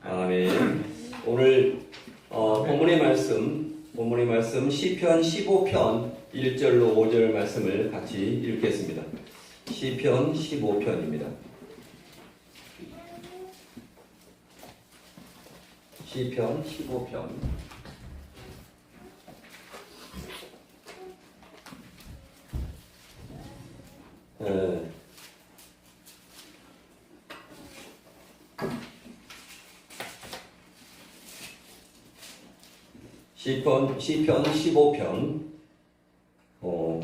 아멘. 오늘 본문의 말씀 시편 15편 1절로 5절 말씀을 같이 읽겠습니다. 시편 15편입니다. 시편 15편. 시편 15편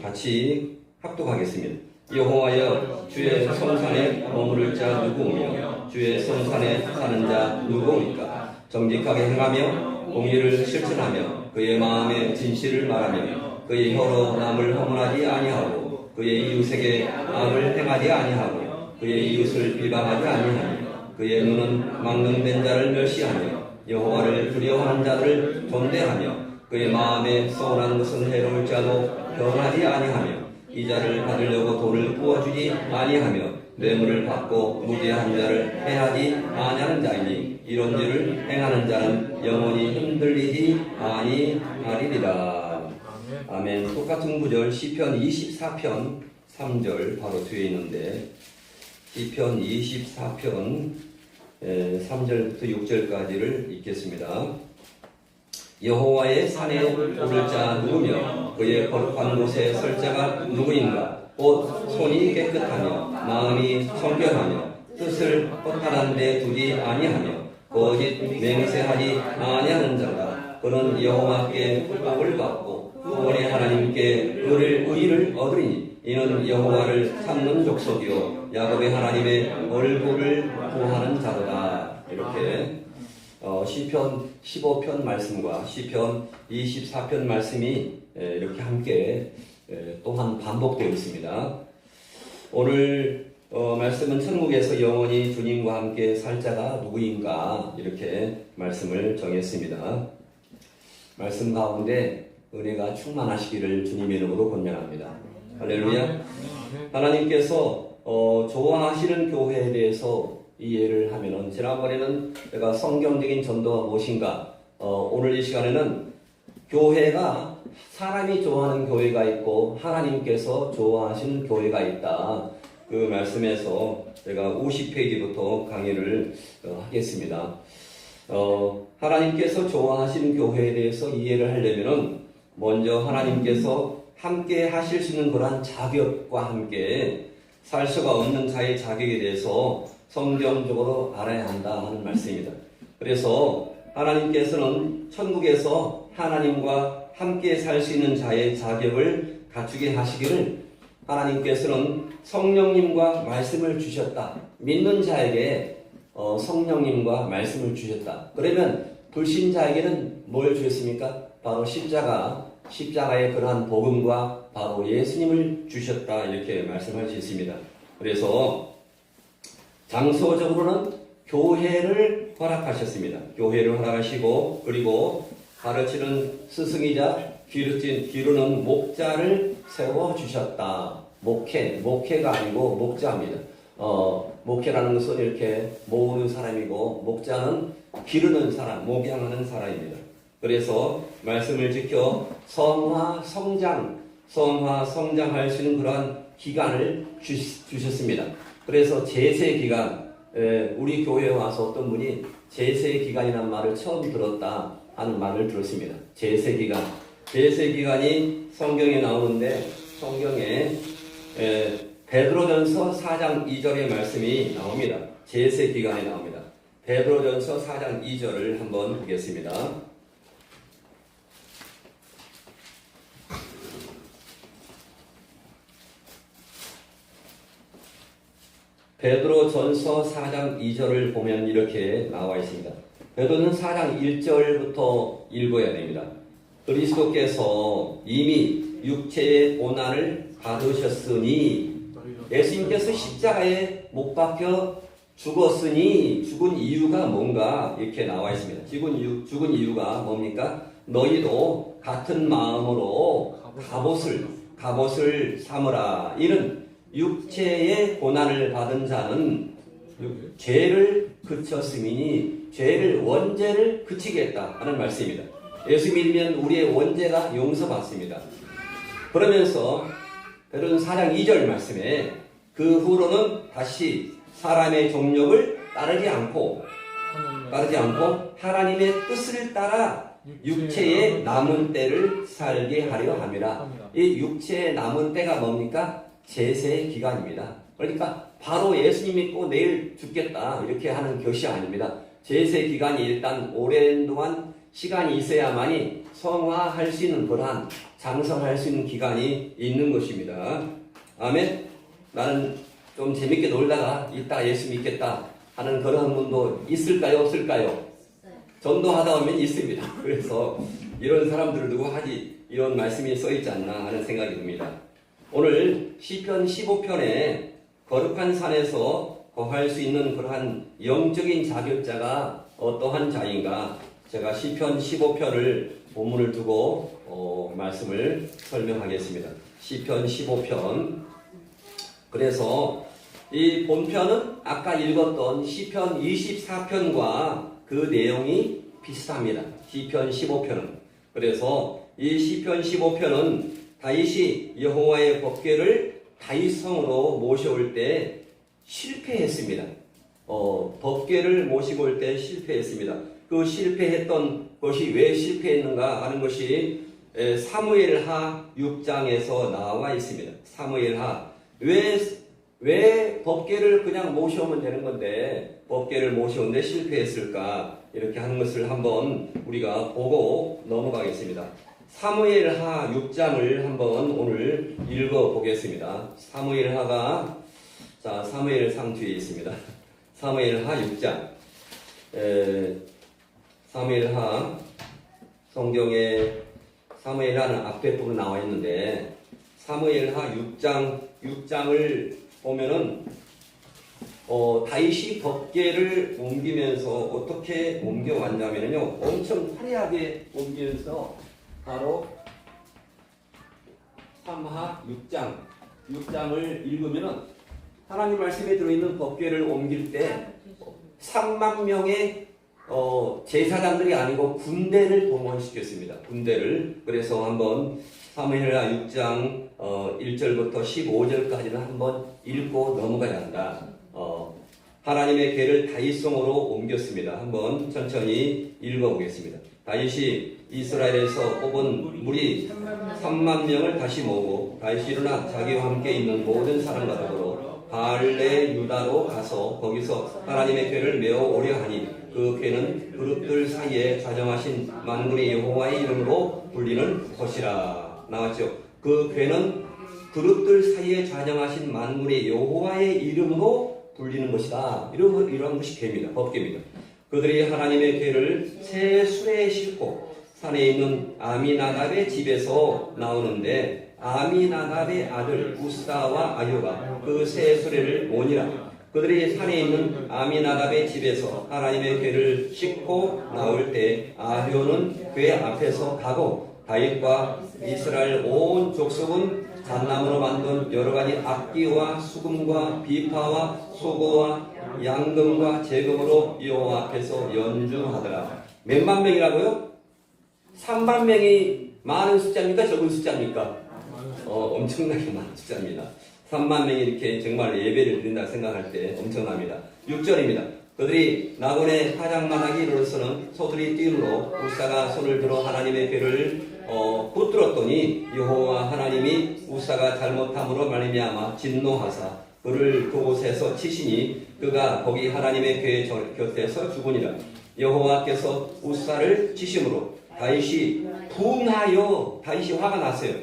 같이 합독하겠습니다. 여호와여, 주의 성산에 머무를 자 누구오며 주의 성산에 사는 자 누구오니까? 정직하게 행하며 공의를 실천하며 그의 마음에 진실을 말하며 그의 혀로 남을 허물하지 아니하고 그의 이웃에게 악을 행하지 아니하고 그의 이웃을 비방하지 아니하며 그의 눈은 망령된 자를 멸시하며 여호와를 두려워하는 자들을 존대하며 그의 마음에 서운한 것은 해로울 자도 변하지 아니하며 이 자를 받으려고 돈을 부어주지 아니하며 뇌물을 받고 무죄한 자를 해하지 아니하는 자이니 이런 일을 행하는 자는 영원히 흔들리지 아니하리리라. 아멘. 똑같은 구절 시편 24편 3절 바로 뒤에 있는데 시편 24편 3절부터 6절까지를 읽겠습니다. 여호와의 산에 오를 자 누구며 그의 거룩한 곳에 설 자가 누구인가? 곧 손이 깨끗하며 마음이 청결하며 뜻을 허탄한 데 두지 아니하며 거짓 맹세하지 아니하는 자가 그는 여호와께 복을 받고 구원의 하나님께 의를 얻으리니 이는 여호와를 찾는 족속이요 야곱의 하나님의 얼굴을 구하는 자로다. 이렇게 시편 15편 말씀과 시편 24편 말씀이 이렇게 함께 또한 반복되어 있습니다. 오늘 말씀은 천국에서 영원히 주님과 함께 살 자가 누구인가 이렇게 말씀을 정했습니다. 말씀 가운데 은혜가 충만하시기를 주님의 이름으로 권면합니다. 할렐루야. 하나님께서 좋아하시는 교회에 대해서 이해를 하면은 지난번에는 제가 성경적인 전도가 무엇인가 오늘 이 시간에는 교회가 사람이 좋아하는 교회가 있고 하나님께서 좋아하시는 교회가 있다. 그 말씀에서 제가 50페이지부터 강의를 하겠습니다. 하나님께서 좋아하시는 교회에 대해서 이해를 하려면은 먼저 하나님께서 함께 하실 수 있는 그러한 자격과 함께 살 수가 없는 자의 자격에 대해서 성경적으로 알아야 한다 하는 말씀입니다. 그래서 하나님께서는 천국에서 하나님과 함께 살 수 있는 자의 자격을 갖추게 하시기를 하나님께서는 성령님과 말씀을 주셨다. 믿는 자에게 성령님과 말씀을 주셨다. 그러면 불신자에게는 뭘 주셨습니까? 바로 십자가의 그러한 복음과 바로 예수님을 주셨다. 이렇게 말씀할 수 있습니다. 그래서 장소적으로는 교회를 허락하셨습니다. 교회를 허락하시고 그리고 가르치는 스승이자 기르는 목자를 세워주셨다. 목회가 아니고 목자입니다. 목회라는 것은 이렇게 모으는 사람이고 목자는 기르는 사람, 목양하는 사람입니다. 그래서 말씀을 지켜 성화 성장할 수 있는 그러한 기간을 주셨습니다. 그래서 제세 기간, 우리 교회에 와서 어떤 분이 제세 기간이라는 말을 처음 들었다 하는 말을 들었습니다. 제세 기간이 성경에 나오는데 성경에 베드로전서 4장 2절의 말씀이 나옵니다. 제세 기간이 나옵니다. 베드로전서 4장 2절을 한번 보겠습니다. 베드로전서 4장 2절을 보면 이렇게 나와 있습니다. 베드로는 4장 1절부터 읽어야 됩니다. 그리스도께서 이미 육체의 고난을 받으셨으니 예수님께서 십자가에 못 박혀 죽었으니 죽은 이유가 뭔가 이렇게 나와 있습니다. 죽은 이유가 뭡니까? 너희도 같은 마음으로 갑옷을 삼으라. 이는 육체의 고난을 받은 자는 죄를 그쳤음이니 죄를 원죄를 그치겠다 하는 말씀입니다. 예수 믿으면 우리의 원죄가 용서받습니다. 그러면서 베드로 4장 2절 말씀에 그 후로는 다시 사람의 정욕을 따르지 않고 하나님의 뜻을 따라 육체의 남은 때를 살게 하려 함이라. 이 육체의 남은 때가 뭡니까? 제세 기간입니다. 그러니까 바로 예수님 믿고 내일 죽겠다 이렇게 하는 것이 아닙니다. 제세 기간이 일단 오랜 동안 시간이 있어야만이 성화할 수 있는 그러한 장성할 수 있는 기간이 있는 것입니다. 아멘. 나는 좀 재밌게 놀다가 이따 예수 믿겠다 하는 그런 분도 있을까요? 없을까요? 전도하다 보면 있습니다. 그래서 이런 사람들을 두고 하지 이런 말씀이 써있지 않나 하는 생각이 듭니다. 오늘 시편 15편에 거룩한 산에서 거할 수 있는 그러한 영적인 자격자가 어떠한 자인가, 제가 시편 15편을 본문을 두고 말씀을 설명하겠습니다. 시편 15편. 그래서 이 본편은 아까 읽었던 시편 24편과 그 내용이 비슷합니다. 시편 15편은. 그래서 이 시편 15편은 다윗이 여호와의 법궤를 다윗성으로 모셔올 때 실패했습니다. 법궤를 모시고 올 때 실패했습니다. 그 실패했던 것이 왜 실패했는가 하는 것이 사무엘하 6장에서 나와 있습니다. 사무엘하. 왜 법궤를 그냥 모셔오면 되는 건데 법궤를 모셔오는데 실패했을까? 이렇게 하는 것을 한번 우리가 보고 넘어가겠습니다. 사무엘하 6장을 한번 오늘 읽어보겠습니다. 사무엘하가 사무엘상 뒤에 있습니다. 사무엘하 6장. 사무엘하 성경에 사무엘하는 앞에 부분 나와 있는데 사무엘하 6장을 보면은 다윗이 법궤를 옮기면서 어떻게 옮겨왔냐면요, 엄청 화려하게 옮기면서 바로 3하 6장을 읽으면은 하나님 말씀에 들어있는 법궤를 옮길 때 3만 명의 제사장들이 아니고 군대를 동원시켰습니다. 군대를. 그래서 한번 사무엘하 6장 1절부터 15절까지는 한번 읽고 넘어가야 한다. 하나님의 궤를 다윗성으로 옮겼습니다. 한번 천천히 읽어보겠습니다. 다윗이 이스라엘에서 뽑은 무리 3만 명을 다시 모으고 다윗이 일어나 자기와 함께 있는 모든 사람과 더불어 바알레 유다로 가서 거기서 하나님의 궤를 메어 오려 하니 그 궤는 그룹들 사이에 자정하신 만군의 여호와의 이름으로 불리는 것이라. 나왔죠. 그 궤는 그룹들 사이에 자정하신 만군의 여호와의 이름으로 불리는 것이다. 이런 것이 궤입니다. 법궤입니다. 그들이 하나님의 궤를 새 수레에 싣고 산에 있는 아미나답의 집에서 나오는데 아미나답의 아들 우사와 아유가 그 새 수레를 모니라. 그들이 산에 있는 아미나답의 집에서 하나님의 궤를 싣고 나올 때 아효는 궤 앞에서 가고 다윗과 이스라엘 온 족속은 잣나무로 만든 여러가지 악기와 수금과 비파와 소고와 양금과 제금으로 여호와 앞에서 연주하더라. 몇만 명이라고요? 3만 명이 많은 숫자입니까? 적은 숫자입니까? 엄청나게 많은 숫자입니다. 3만 명이 이렇게 정말 예배를 드린다 생각할 때 엄청납니다. 6절입니다. 그들이 나곤의 타작만하기 이르러서는 소들이 뛰므로 우사가 손을 들어 하나님의 궤를 붙들었더니 여호와 하나님이 우사가 잘못함으로 말미암아 진노하사 그를 그곳에서 치시니 그가 거기 하나님의 궤 곁에서 죽으니라. 여호와께서 우사를 치심으로 다윗이 분하여 다윗이 화가 났어요.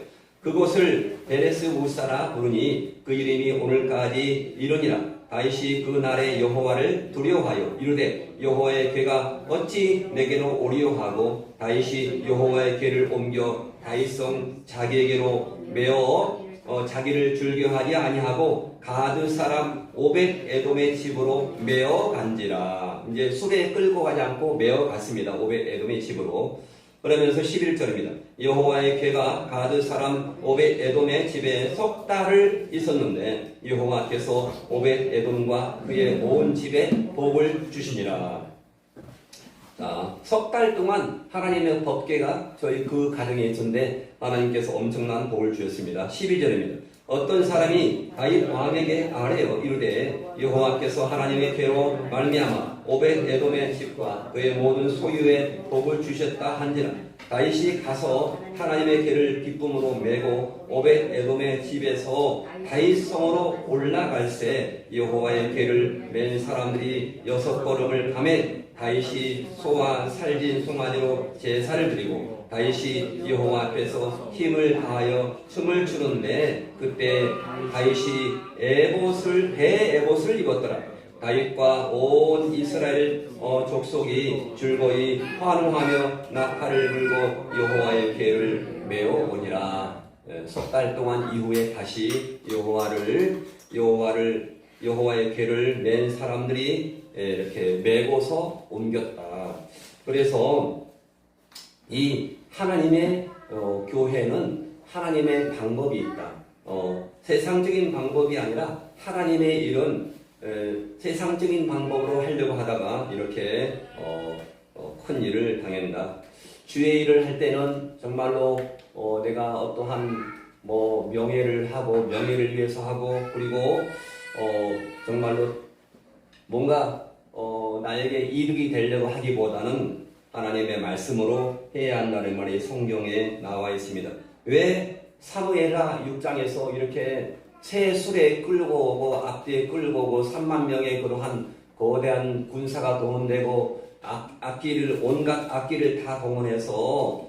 그곳을 베레스 우사라 부르니 그 이름이 오늘까지 이르니라. 다윗이 그 날에 여호와를 두려워하여 이르되 여호와의 궤가 어찌 내게로 오리요 하고 다윗이 여호와의 궤를 옮겨 다윗성 자기에게로 메어 자기를 즐겨하지 아니하고 가드 사람 오벳 에돔의 집으로 메어 간지라. 이제 수레에 끌고 가지 않고 메어 갔습니다. 오벳 에돔의 집으로. 그러면서 11절입니다. 여호와의 궤가 가드 사람 오벳 에돔의 집에 석 달을 있었는데 여호와께서 오벳 에돔과 그의 온 집에 복을 주시니라. 석 달 동안 하나님의 법궤가 저희 그 가정에 있었는데 하나님께서 엄청난 복을 주셨습니다. 12절입니다. 어떤 사람이 다윗 왕에게 아뢰어 이르되 여호와께서 하나님의 궤로 말미암아 오벳에돔의 집과 그의 모든 소유에 복을 주셨다 한지라. 다윗이 가서 하나님의 궤를 기쁨으로 메고 오벳에돔의 집에서 다윗 성으로 올라갈새 여호와의 궤를 맨 사람들이 6걸음을 가매 다윗이 소와 살진 송아지로 제사를 드리고 다윗이 여호와 앞에서 힘을 다하여 춤을 추는데 그때 다윗이 배 에봇을 입었더라. 다윗과 온 이스라엘 족속이 즐거이 환호하며 나팔을 불고 여호와의 궤를 메어 오니라. 석 달 동안 이후에 다시 여호와의 궤를 맨 사람들이 이렇게 메고서 옮겼다. 그래서 이 하나님의 교회는 하나님의 방법이 있다. 세상적인 방법이 아니라 하나님의 일은 세상적인 방법으로 하려고 하다가 이렇게 큰 일을 당한다. 주의 일을 할 때는 정말로 내가 어떠한 명예를 하고 명예를 위해서 하고 그리고 정말로 뭔가 나에게 이득이 되려고 하기보다는 하나님의 말씀으로 해야 한다는 말이 성경에 나와 있습니다. 왜 사무엘하 6장에서 이렇게 새 수레 끌고 오고 앞뒤에 끌고 오고 3만 명의 그러한 거대한 군사가 동원되고 온갖 악기를 다 동원해서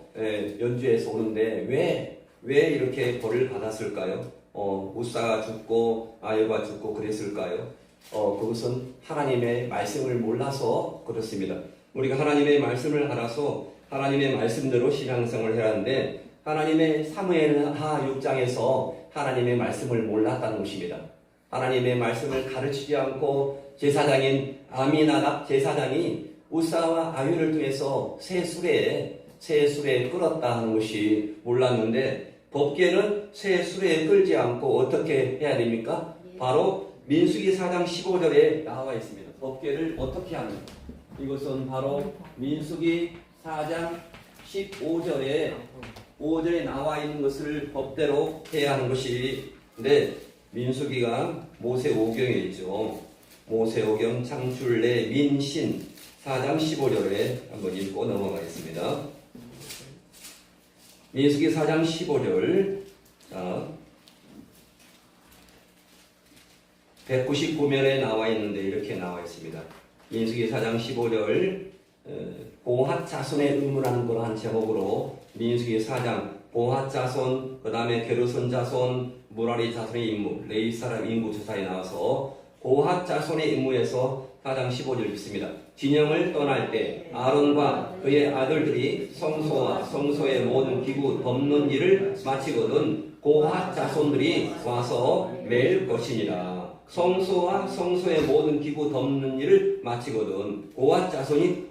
연주해서 오는데 왜 이렇게 벌을 받았을까요? 우사가 죽고 아요가 죽고 그랬을까요? 그것은 하나님의 말씀을 몰라서 그렇습니다. 우리가 하나님의 말씀을 알아서 하나님의 말씀대로 신앙생활을 해야 하는데 하나님의 사무엘하 6장에서 하나님의 말씀을 몰랐다는 것입니다. 하나님의 말씀을 가르치지 않고 제사장인 아미나답 제사장이 우사와 아유를 통해서 새 수레에 끌었다 하는 것이 몰랐는데 법궤는 새 수레에 끌지 않고 어떻게 해야 됩니까? 바로 민수기 4장 15절에 나와 있습니다. 법궤를 어떻게 하는가? 이것은 바로 민수기 4장 5절에 나와 있는 것을 법대로 해야 하는 것인데 민수기가 모세오경에 있죠. 모세오경 창출내 민신 4장 15절에 한번 읽고 넘어가겠습니다. 민수기 4장 15절 199면에 나와 있는데 이렇게 나와 있습니다. 민수기 4장 15절 고핫 자손의 의무라는 그러한 제목으로 민수기 4장 고핫 자손 그 다음에 게르손 자손 무라리 자손의 임무 레위 사람 인구 조사에 나와서 고핫 자손의 임무에서 4장 15절 읽습니다. 진영을 떠날 때 아론과 그의 아들들이 성소와 성소의 모든 기구 덮는 일을 마치거든 고핫 자손들이 와서 맬 것이니라. 성소와 성소의 모든 기구 덮는 일을 마치거든 고핫 자손이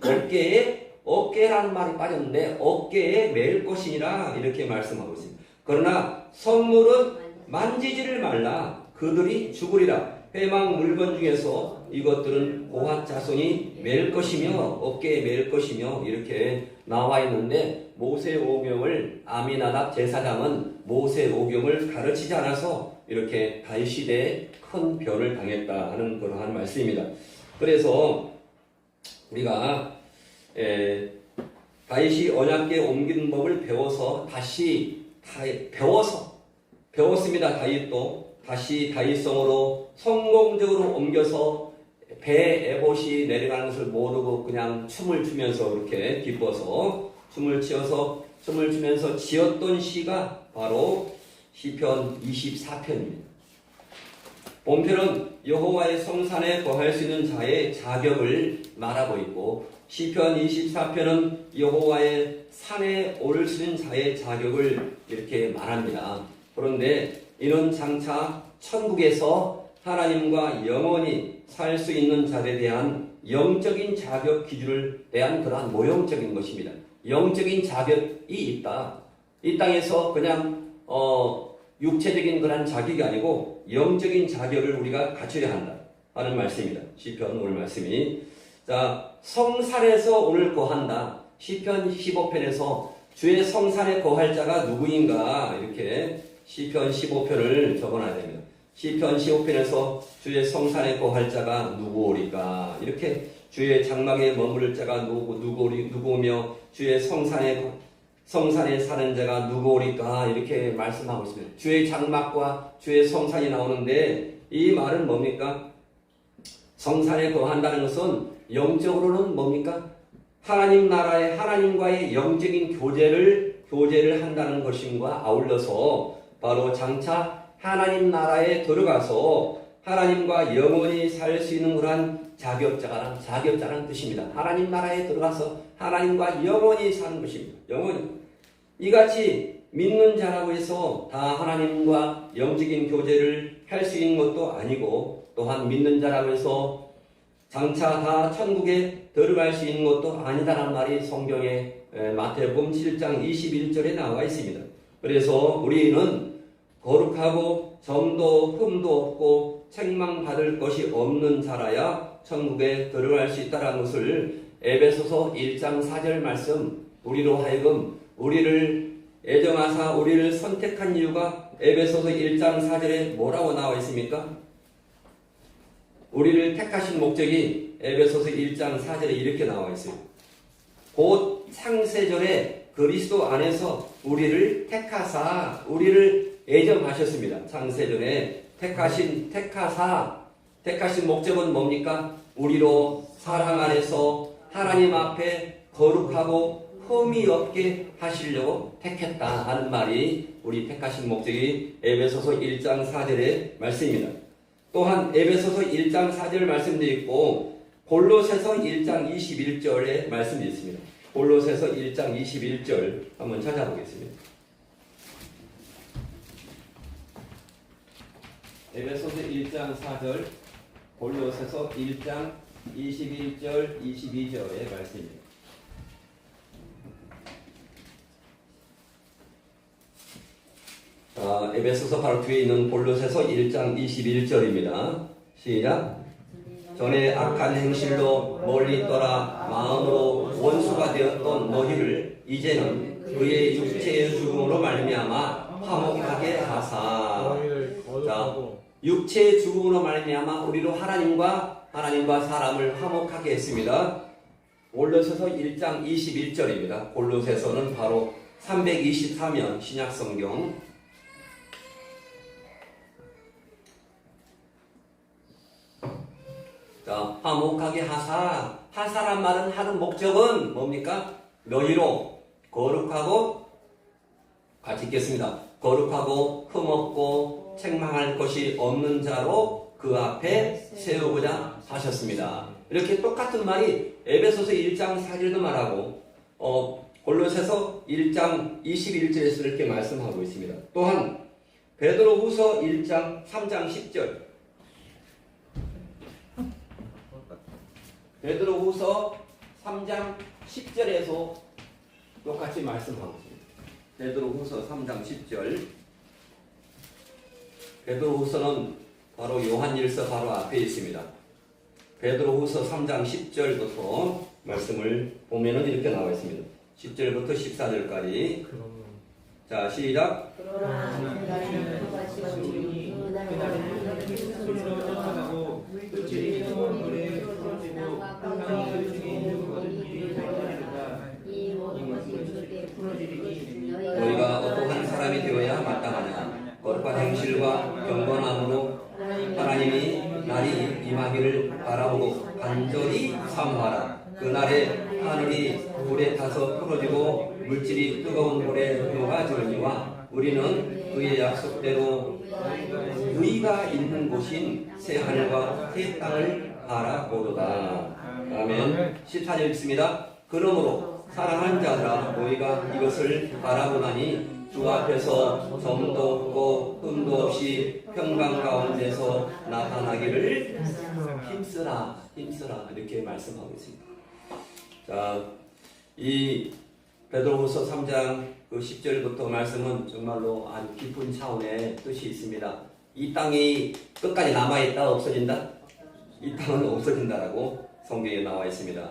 어깨란 말이 빠졌는데 어깨에 맬 것이니라 이렇게 말씀하고 있습니다. 그러나 성물은 만지지를 말라. 그들이 죽으리라. 회막 물건 중에서 이것들은 고핫 자손이 맬 것이며 어깨에 맬 것이며 이렇게 나와 있는데 모세오경을 아미나답 제사장은 모세오경을 가르치지 않아서 이렇게 다윗 시대에 큰 변을 당했다 하는 그러한 말씀입니다. 그래서 우리가 다윗이 언약궤 옮기는 법을 다시 배웠습니다. 다윗도 다시 다윗성으로 성공적으로 옮겨서 배 에봇이 내려가는 것을 모르고 그냥 춤을 추면서 이렇게 기뻐서 춤을 추면서 지었던 시가 바로 시편 24편입니다. 본편은 여호와의 성산에 거할 수 있는 자의 자격을 말하고 있고 시편 24편은 여호와의 산에 오를 수 있는 자의 자격을 이렇게 말합니다. 그런데 이는 장차 천국에서 하나님과 영원히 살 수 있는 자들에 대한 영적인 자격 기준을 대한 그러한 모형적인 것입니다. 영적인 자격이 있다. 이 땅에서 그냥 육체적인 그런 자격이 아니고 영적인 자격을 우리가 갖춰야 한다 하는 말씀입니다. 시편 오늘 말씀이. 자, 성산에서 오늘 거한다. 시편 15편에서 주의 성산에 거할 자가 누구인가 이렇게 시편 15편을 적어놔야 됩니다. 시편 15편에서 주의 성산에 거할 자가 누구오리까 이렇게 주의 장막에 머무를 자가 누구오며 주의 성산에 사는 자가 누구오리까 이렇게 말씀하고 있습니다. 주의 장막과 주의 성산이 나오는데 이 말은 뭡니까? 성산에 거한다는 것은 영적으로는 뭡니까? 하나님 나라의 하나님과의 영적인 교제를 한다는 것임과 아울러서 바로 장차 하나님 나라에 들어가서 하나님과 영원히 살 수 있는 그러한 자격자라는 뜻입니다. 하나님 나라에 들어가서 하나님과 영원히 사는 것입니다. 영원히. 이같이 믿는 자라고 해서 다 하나님과 영적인 교제를 할 수 있는 것도 아니고 또한 믿는 자라고 해서 장차 다 천국에 들어갈 수 있는 것도 아니다라는 말이 성경에 마태복음 7장 21절에 나와 있습니다. 그래서 우리는 거룩하고 점도 흠도 없고 책망받을 것이 없는 자라야 천국에 들어갈 수 있다는 것을 에베소서 1장 4절 말씀 우리로 하여금 우리를 애정하사 우리를 선택한 이유가 에베소서 1장 4절에 뭐라고 나와 있습니까? 우리를 택하신 목적이 에베소서 1장 4절에 이렇게 나와 있어요. 곧 창세전에 그리스도 안에서 우리를 택하사 우리를 애정하셨습니다. 창세전에 택하신 목적은 뭡니까? 우리로 사랑 안에서 하나님 앞에 거룩하고 흠이 없게 하시려고 택했다 하는 말이 우리 택하신 목적이 에베소서 1장 4절의 말씀입니다. 또한 에베소서 1장 4절 말씀도 있고 골로새서 1장 21절의 말씀도 있습니다. 골로새서 1장 21절 한번 찾아보겠습니다. 에베소서 1장 4절 골로새서 1장 21절 22절의 말씀입니다. 에베소서 바로 뒤에 있는 골로새서 1장 21절입니다. 시작. 전에 악한 행실로 멀리 떠나 마음으로 원수가 되었던 너희를 이제는 그의 육체의 죽음으로 말미암아 화목하게 하사. 자, 육체의 죽음으로 말미암아 우리로 하나님과 사람을 화목하게 했습니다. 골로새서 1장 21절입니다. 골로새서는 바로 324면 신약성경 자, 화목하게 하사란 말은 하는 목적은 뭡니까? 너희로 거룩하고 같이 읽겠습니다. 거룩하고 흠없고 책망할 것이 없는 자로 그 앞에 세우고자 하셨습니다. 이렇게 똑같은 말이 에베소서 1장 4절도 말하고 골로새서 1장 21절에서 이렇게 말씀하고 있습니다. 또한 베드로후서 1장 3장 10절 베드로후서 3장 10절에서 똑같이 말씀하고 있습니다. 베드로후서 3장 10절 베드로후서는 바로 요한일서 바로 앞에 있습니다. 베드로후서 3장 10절부터 말씀을 보면은 이렇게 나와 있습니다. 10절부터 14절까지 자 시작. 너희가 어떠한 사람이 되어야 마땅하냐? 거룩한 행실과 경건함으로 하나님이 날이 임하기를 바라보고 간절히 사모하라. 그날에 하늘이 불에 타서 풀어지고 물질이 뜨거운 물에 녹아지느니와 우리는 그의 약속대로 너희가 있는 곳인 새 하늘과 새 땅을 바라보도다. 아멘. 14절 읽습니다. 그러므로 사랑하는 자들아 너희가 이것을 바라보나니 주 앞에서 점도 없고 흠도 없이 평강 가운데서 나타나기를 힘쓰라 이렇게 말씀하고 있습니다. 자, 이 베드로후서 3장 그 10절부터 말씀은 정말로 아주 깊은 차원의 뜻이 있습니다. 이 땅이 끝까지 남아있다 없어진다? 이 땅은 없어진다라고 성경에 나와 있습니다.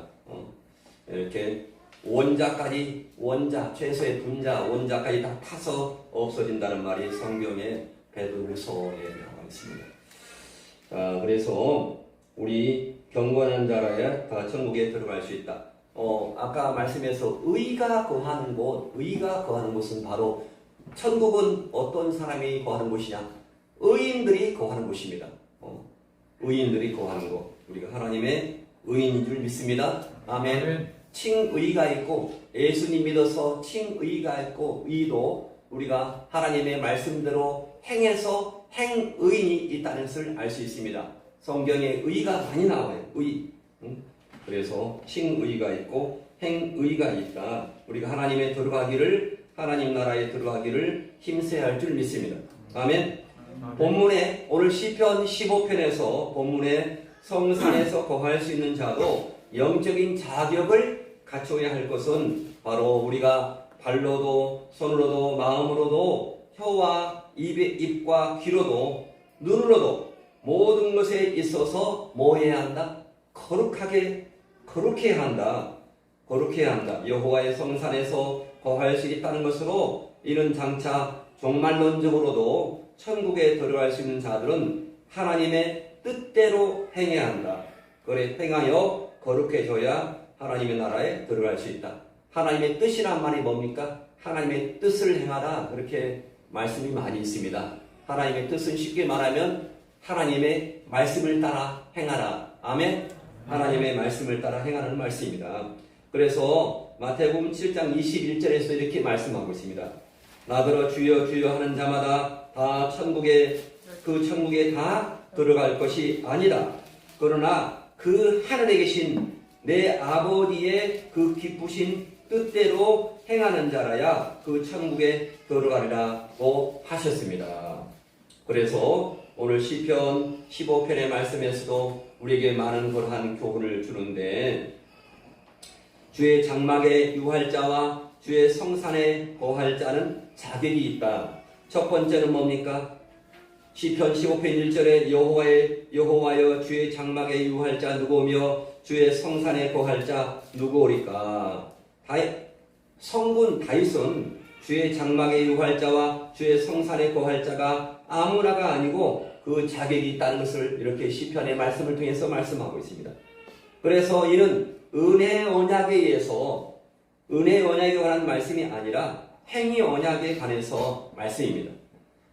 이렇게 원자, 최소의 분자, 원자까지 다 타서 없어진다는 말이 성경의 베드로서에 나와 있습니다. 자, 그래서 우리 경건한 자라야 다 천국에 들어갈 수 있다. 아까 말씀에서 의가 거하는 곳은 바로 천국은 어떤 사람이 거하는 곳이냐? 의인들이 거하는 곳입니다. 의인들이 거하는 곳. 우리가 하나님의 의인인 줄 믿습니다. 아멘. 칭의가 있고 예수님 믿어서 칭의가 있고 의도 우리가 하나님의 말씀대로 행해서 행의인이 있다는 것을 알 수 있습니다. 성경에 의가 많이 나와요. 의. 그래서 칭의가 있고 행의가 있다. 우리가 하나님 나라에 들어가기를 힘써야 할 줄 믿습니다. 아멘. 본문에 오늘 시편 15편에서 본문에 성산에서 거할 수 있는 자도 영적인 자격을 갖춰야 할 것은 바로 우리가 발로도 손으로도 마음으로도 혀와 입과 귀로도 눈으로도 모든 것에 있어서 뭐 해야 한다? 거룩해야 한다. 여호와의 성산에서 거할 수 있다는 것으로 이는 장차 종말론적으로도 천국에 들어갈 수 있는 자들은 하나님의 뜻대로 행해야 한다. 그래 행하여 거룩해져야 하나님의 나라에 들어갈 수 있다. 하나님의 뜻이란 말이 뭡니까? 하나님의 뜻을 행하라. 그렇게 말씀이 많이 있습니다. 하나님의 뜻은 쉽게 말하면 하나님의 말씀을 따라 행하라. 아멘. 하나님의 말씀을 따라 행하는 말씀입니다. 그래서 마태복음 7장 21절에서 이렇게 말씀하고 있습니다. 나더러 주여 주여 하는 자마다 다 천국에 다 들어갈 것이 아니다. 그러나 그 하늘에 계신 내 아버지의 그 기쁘신 뜻대로 행하는 자라야 그 천국에 들어가리라고 하셨습니다. 그래서 오늘 시편 15편의 말씀에서도 우리에게 많은 그러한 교훈을 주는데 주의 장막에 유할 자와 주의 성산에 거할 자는 자격이 있다. 첫 번째는 뭡니까? 시편 15편 1절에 여호와여 주의 장막에 유할 자 누구며 주의 성산에 거할 자 누구오리까? 성군 다윗은 주의 장막에 유할 자와 주의 성산에 거할 자가 아무나가 아니고 그 자격이 있다는 것을 이렇게 시편의 말씀을 통해서 말씀하고 있습니다. 그래서 이는 은혜 언약에 의해서 은혜 언약에 관한 말씀이 아니라 행위 언약에 관해서 말씀입니다.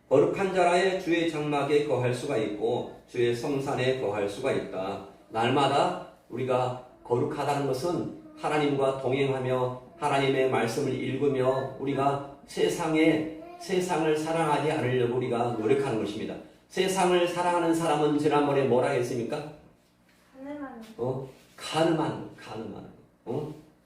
거룩한 자라에 주의 장막에 거할 수가 있고 주의 성산에 거할 수가 있다. 날마다 우리가 거룩하다는 것은 하나님과 동행하며 하나님의 말씀을 읽으며 우리가 세상을 사랑하지 않으려고 우리가 노력하는 것입니다. 세상을 사랑하는 사람은 지난번에 뭐라 했습니까? 가늠한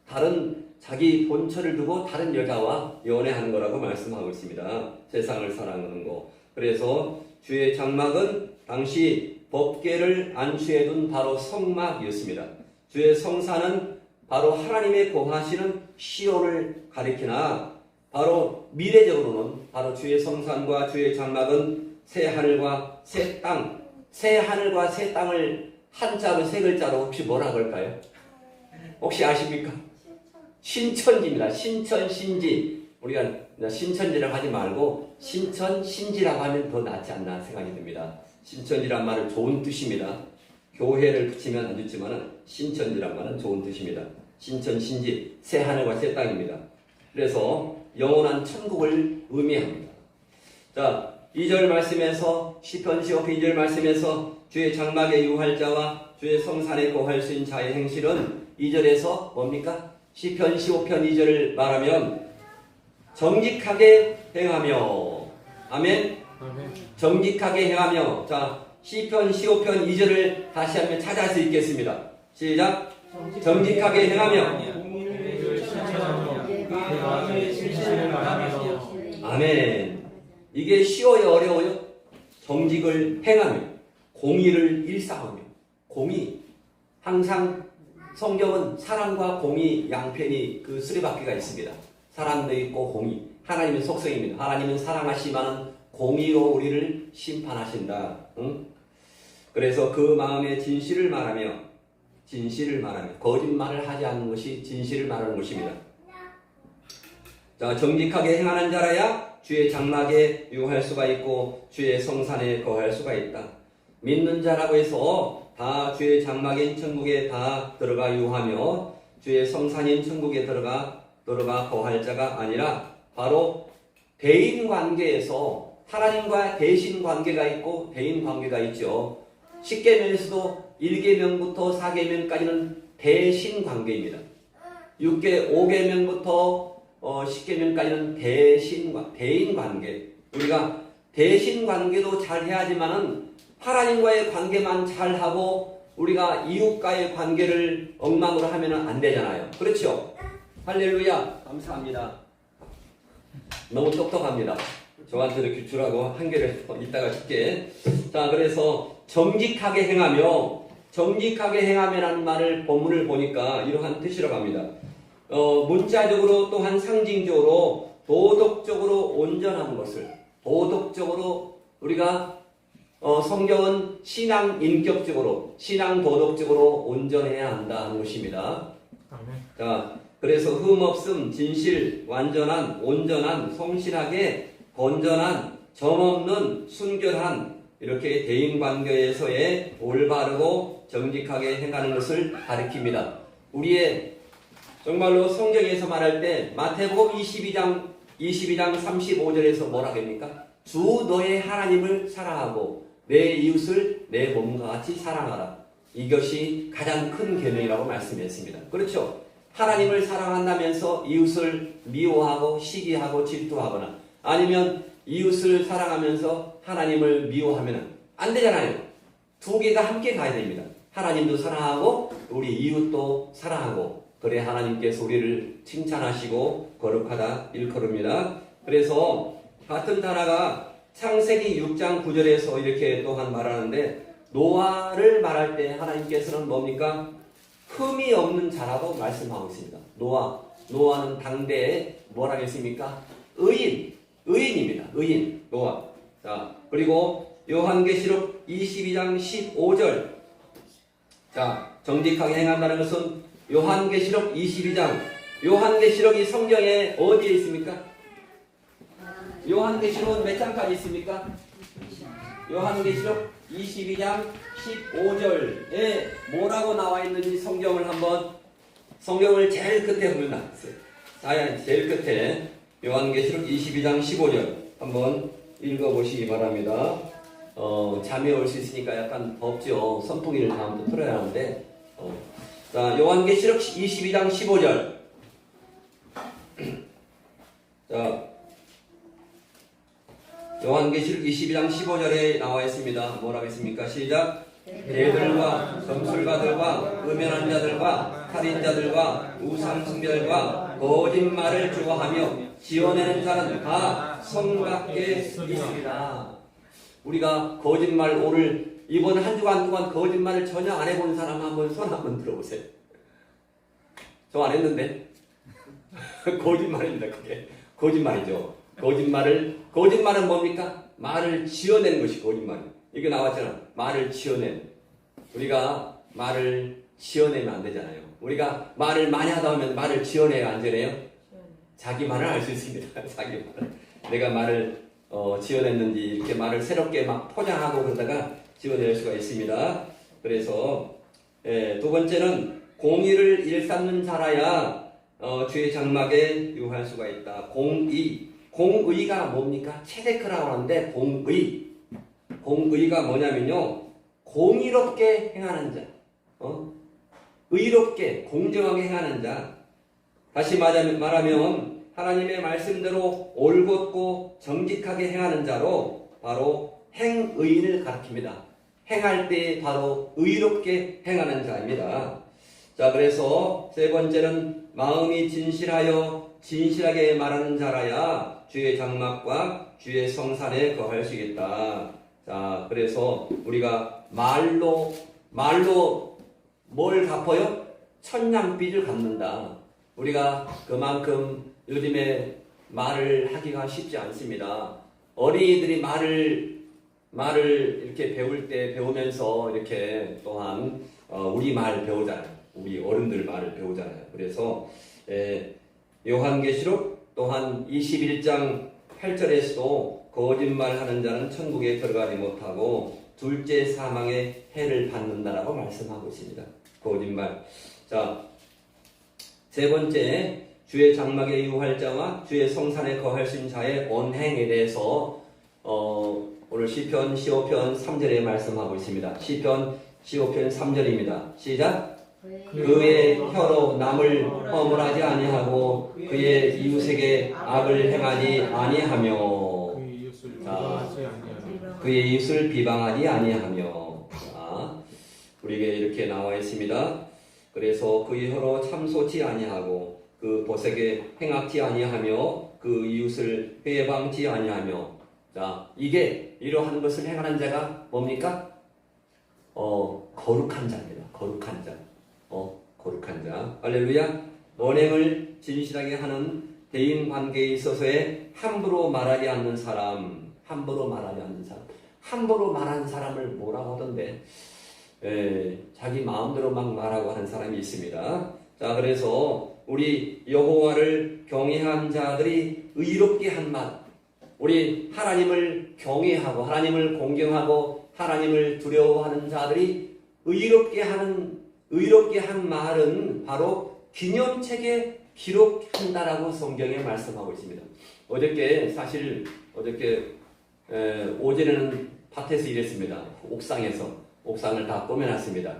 다른 자기 본처를 두고 다른 여자와 연애하는 거라고 말씀하고 있습니다. 세상을 사랑하는 거. 그래서 주의 장막은 당시 법궤를 안추해 둔 바로 성막이었습니다. 주의 성산은 바로 하나님의 거하시는 시온을 가리키나 바로 미래적으로는 바로 주의 성산과 주의 장막은 새 하늘과 새 땅을 한자로 세 글자로 혹시 뭐라 그럴까요? 혹시 아십니까? 신천지입니다. 신천신지. 우리가 신천지라고 하지 말고 신천신지라고 하면 더 낫지 않나 생각이 듭니다. 신천지란 말은 좋은 뜻입니다. 교회를 붙이면 안 좋지만 신천지란 말은 좋은 뜻입니다. 신천신지, 새 하늘과 새 땅입니다. 그래서 영원한 천국을 의미합니다. 자, 2절 말씀에서 시편 15편 2절 말씀에서 주의 장막에 유할 자와 주의 성산에 거할 수 있는 자의 행실은 2절에서 뭡니까? 시편 15편 2절을 말하면 정직하게 행하며 아멘? 정직하게 행하며 자 시편 15편 2절을 다시 한번 찾아할 수 있겠습니다. 시작! 정직하게 행하며 아멘. 이게 쉬워요 어려워요? 정직을 행하며 공의를 일상하며 공의 항상 성경은 사랑과 공의 양편이 그 수레바퀴가 있습니다. 사랑도 있고 공의 하나님의 속성입니다. 하나님은 사랑하시지만 공의로 우리를 심판하신다. 응? 그래서 그 마음의 진실을 말하며 진실을 말합니다. 거짓말을 하지 않는 것이 진실을 말하는 것입니다. 자, 정직하게 행하는 자라야 주의 장막에 유할 수가 있고 주의 성산에 거할 수가 있다. 믿는 자라고 해서 다 주의 장막인 천국에 다 들어가 유하며 주의 성산인 천국에 들어가 거할 자가 아니라 바로 대인 관계에서 하나님과 대신 관계가 있고 대인 관계가 있죠. 10계명에서도 1계명부터 4계명까지는 대신 관계입니다. 5계명부터 10계명까지는 대인 관계. 우리가 대신 관계도 잘 해야지만은 하나님과의 관계만 잘하고 우리가 이웃과의 관계를 엉망으로 하면 안 되잖아요. 그렇죠? 할렐루야. 감사합니다. 너무 똑똑합니다. 저한테도 규출하고 한 개를 이따가 줄게. 자, 그래서 정직하게 행하며라는 말을 본문을 보니까 이러한 뜻이라고 합니다. 문자적으로 또한 상징적으로 도덕적으로 온전한 것을 도덕적으로 우리가 성경은 신앙 인격적으로 신앙 도덕적으로 온전해야 한다는 것입니다. 자, 그래서 흠없음, 진실, 완전한, 온전한, 성실하게, 건전한, 점없는, 순결한 이렇게 대인관계에서의 올바르고 정직하게 행하는 것을 가리킵니다. 우리의 정말로 성경에서 말할 때 마태복음 22장 35절에서 뭐라 합니까? 주 너의 하나님을 사랑하고 내 이웃을 내 몸과 같이 사랑하라. 이것이 가장 큰 계명이라고 말씀했습니다. 그렇죠? 하나님을 사랑한다면서 이웃을 미워하고 시기하고 질투하거나 아니면 이웃을 사랑하면서 하나님을 미워하면 안 되잖아요. 두 개가 함께 가야 됩니다. 하나님도 사랑하고 우리 이웃도 사랑하고 그래 하나님께서 우리를 칭찬하시고 거룩하다 일컬읍니다. 그래서 같은 단어가 창세기 6장 9절에서 이렇게 또한 말하는데 노아를 말할 때 하나님께서는 뭡니까? 흠이 없는 자라고 말씀하고 있습니다. 노아는 당대에 뭐라고 했습니까? 의인입니다. 의인, 노아. 자, 그리고 요한계시록 22장 15절. 자, 정직하게 행한다는 것은 요한계시록 22장. 요한계시록이 성경에 어디에 있습니까? 요한계시록은 몇 장까지 있습니까? 요한계시록 22장 15절에 뭐라고 나와 있는지 성경을 제일 끝에 보면 나왔어요. 제일 끝에 요한계시록 22장 15절 한번 읽어보시기 바랍니다. 잠이 올 수 있으니까 약간 덥죠. 선풍기를 다음부터 틀어야 하는데 자, 요한계시록 22장 15절 자, 요한계시록 22장 15절에 나와 있습니다. 뭐라고 했습니까? 시작. 대들과 점술가들과 음연한 자들과 살인자들과 우상숭배들과 거짓말을 좋아하며 지어내는 자는 다 성 밖에 있습니다. 우리가 거짓말 오늘 이번 한 주간 동안 거짓말을 전혀 안 해본 사람 한번 손 한번 들어보세요. 저 안 했는데 거짓말입니다. 그게 거짓말이죠. 거짓말은 뭡니까? 말을 지어내는 것이 거짓말이에요. 이거 나왔잖아. 말을 지어낸. 우리가 말을 지어내면 안 되잖아요. 우리가 말을 많이 하다 보면 말을 지어내요, 안 지어내요? 자기 말을 알 수 있습니다. 자기 말을. 내가 말을 지어냈는지 이렇게 말을 새롭게 막 포장하고 그러다가 지어낼 수가 있습니다. 그래서 두 번째는 공의를 일삼는 자라야 주의 장막에 유할 수가 있다. 공의가 뭡니까? 체데크라고 하는데 공의가 뭐냐면요, 공의롭게 행하는 자, 의롭게 공정하게 행하는 자. 다시 말하면 하나님의 말씀대로 올곧고 정직하게 행하는 자로 바로 행의인을 가리킵니다. 행할 때 바로 의롭게 행하는 자입니다. 자, 그래서 세 번째는 마음이 진실하게 말하는 자라야 주의 장막과 주의 성산에 거할 수 있겠다. 자, 그래서 우리가 말로 뭘 갚아요? 천냥빚을 갚는다. 우리가 그만큼 요즘에 말을 하기가 쉽지 않습니다. 어린이들이 말을 이렇게 배우면서 이렇게 또한 우리 말 배우잖아요. 우리 어른들 말을 배우잖아요. 그래서 요한계시록 또한 21장 8절에서도 거짓말하는 자는 천국에 들어가지 못하고 둘째 사망의 해를 받는다라고 말씀하고 있습니다. 거짓말. 자, 세 번째, 주의 장막에 유할 자와 주의 성산에 거하신 자의 언행에 대해서 오늘 시편 15편 3절에 말씀하고 있습니다. 시편 15편 3절입니다. 시작. 그의 혀로 남을 허물하지 아니하고 그의 이웃에게 악을 행하지 아니하며 그의 이웃을 비방하지 아니하며. 우리에게 이렇게 나와 있습니다. 그래서 그의 혀로 참소치 아니하고 그 보색에 행악지 아니하며 그 이웃을 회방치 아니하며. 자, 이게 이러한 것을 행하는 자가 뭡니까? 거룩한 자입니다. 거룩한 자. 거룩한 자. 할렐루야. 언행을 진실하게 하는 대인 관계에 있어서의 함부로 말하지 않는 사람. 함부로 말하지 않는 사람. 함부로 말하는 사람을 뭐라고 하던데? 자기 마음대로 막 말하고 하는 사람이 있습니다. 자, 그래서 우리 여호와를 경외한 자들이 의롭게 한 말, 우리 하나님을 경외하고 하나님을 공경하고 하나님을 두려워하는 자들이 의롭게 한 말은 바로 기념책에 기록한다라고 성경에 말씀하고 있습니다. 어저께 오전에는 밭에서 일했습니다. 옥상을 다 꾸며놨습니다.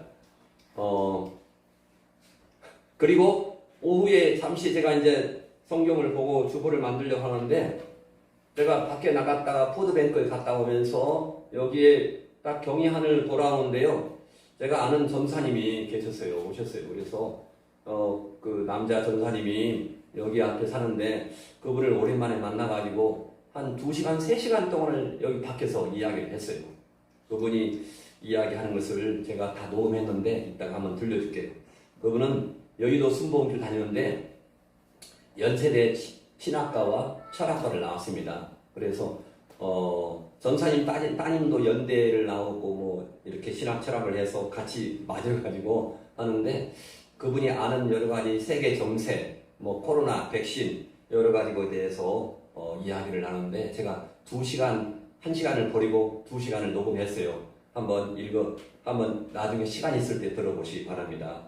그리고 오후에 잠시 제가 이제 성경을 보고 주보를 만들려고 하는데, 제가 밖에 나갔다가 푸드뱅크에 갔다 오면서 여기에 딱 경의한을 돌아오는데요. 제가 아는 전사님이 오셨어요. 그래서 그 남자 전사님이 여기 앞에 사는데 그분을 오랜만에 만나가지고 한 2시간, 3시간 동안을 여기 밖에서 이야기를 했어요. 그분이 이야기하는 것을 제가 다 녹음했는데 이따가 한번 들려줄게요. 그분은 여의도 순복음교 다니는데 연세대 신학과와 철학과를 나왔습니다. 그래서 전사님 따님도 연대를 나오고 뭐 이렇게 신학 철학을 해서 같이 맞아가지고 하는데, 그분이 아는 여러 가지 세계 정세, 뭐 코로나, 백신 여러 가지에 대해서 이야기를 나누는데, 제가 1시간을 버리고 2시간을 녹음했어요. 한번 나중에 시간 있을 때 들어보시기 바랍니다.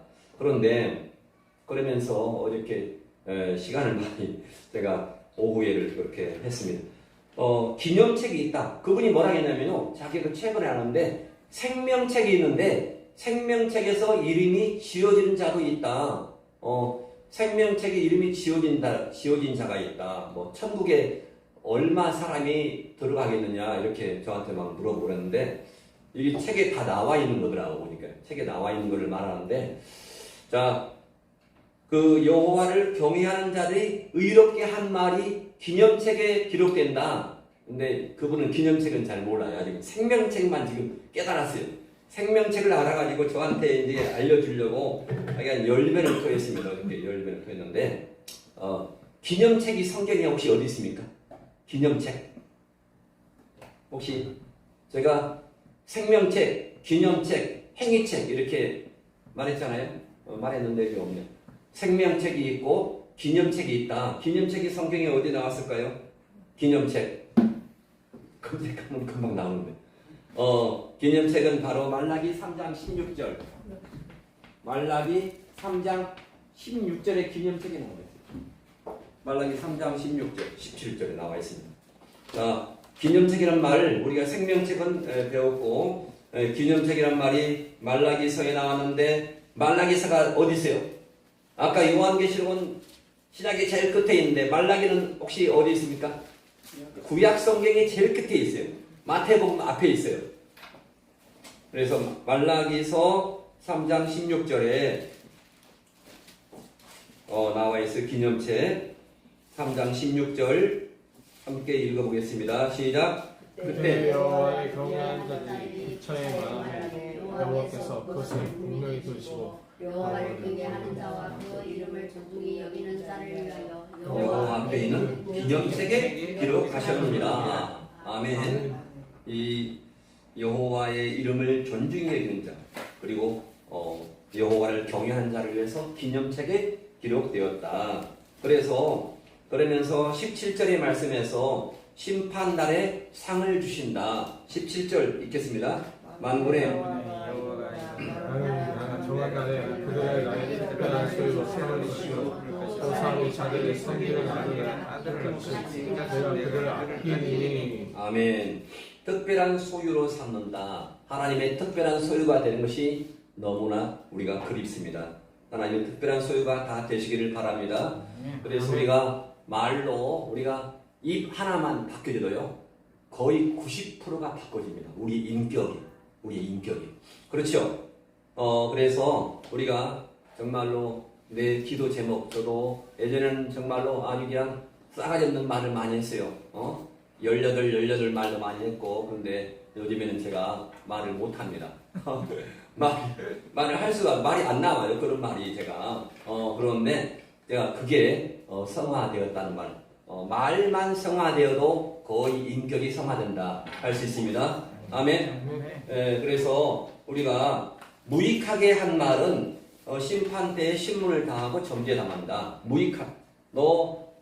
그러면서 어저께 시간을 많이 제가 오후에를 그렇게 했습니다. 기념책이 있다. 그분이 뭐라 했냐면요, 자기 그 책을 하는데 생명책이 있는데 생명책에서 이름이 지어진 자도 있다. 생명책에 이름이 지어진 자가 있다. 뭐 천국에 얼마 사람이 들어가겠느냐 이렇게 저한테 막 물어보는데, 이게 책에 다 나와 있는 거더라고. 보니까 책에 나와 있는 거를 말하는데, 자, 그 여호와를 경외하는 자들이 의롭게 한 말이 기념책에 기록된다. 근데 그분은 기념책은 잘 몰라요. 아직 생명책만 지금 깨달았어요. 생명책을 알아가지고 저한테 이제 알려주려고 한 10배를 토했습니다. 이렇게 10배를 토했는데, 기념책이 성경에 혹시 어디 있습니까? 기념책. 혹시 제가 생명책, 기념책, 행위책 이렇게 말했잖아요. 말했는데 이게 없네요. 생명책이 있고 기념책이 있다. 기념책이 성경에 어디 나왔을까요? 기념책. 검색하면 금방 나오는데. 기념책은 바로 말라기 3장 16절. 말라기 3장 16절에 기념책이 나와 있어요. 말라기 3장 16절, 17절에 나와 있습니다. 자, 기념책이란 말을 우리가 생명책은 배웠고, 기념책이란 말이 말라기서에 나왔는데, 말라기서가 어디 있어요? 아까 요한계시록은 시작이 제일 끝에 있는데 말라기는 혹시 어디 있습니까? 구약 성경이 제일 끝에 있어요. 마태복음 앞에 있어요. 그래서 말라기서 3장 16절에 나와 있어요. 기념책 3장 16절 함께 읽어보겠습니다. 시작. 그때 여호와의 경외하는 자들이 처에 말하되 여호와께서 그것을 분명히 들으시고 여호와를 경외하는 자와 그 이름을 존중히 여기는 자를 위하여 여호와 앞에 있는 기념책에 기록하셨느니라. 아멘. 이 여호와의 이름을 존중히 여기는 자, 그리고 여호와를 경외하는 자를 위해서 기념책에 기록되었다. 그러면서 17절의 말씀에서 심판날에 상을 주신다. 17절 읽겠습니다. 만군의 나는 정한 날에 그들의 나의 특별한 소유로 상을 주시고 그 상이 자기의 성기를 아들 것이 내가 그들을 아끼니. 아멘. 특별한 소유로 삼는다. 하나님의 특별한 소유가 되는 것이 너무나 우리가 그립습니다. 하나님의 특별한 소유가 다 되시기를 바랍니다. 그래서 우리가 말로 우리가 입 하나만 바뀌어져도요 거의 90%가 바꿔집니다. 우리 인격이. 그렇죠? 그래서 우리가 정말로 내 기도 제목, 저도 예전에는 정말로 아주 그냥 싸가지 없는 말을 많이 했어요. 18 말도 많이 했고, 근데 요즘에는 제가 말을 못합니다. 말을 할 수가, 말이 안 나와요. 그런 말이 제가. 그런데 제가 그게 성화되었다는 말. 말만 성화되어도 거의 인격이 성화된다 할 수 있습니다. 아멘. 그래서 우리가 무익하게 한 말은 심판 때에 신문을 당하고 점지에 당한다.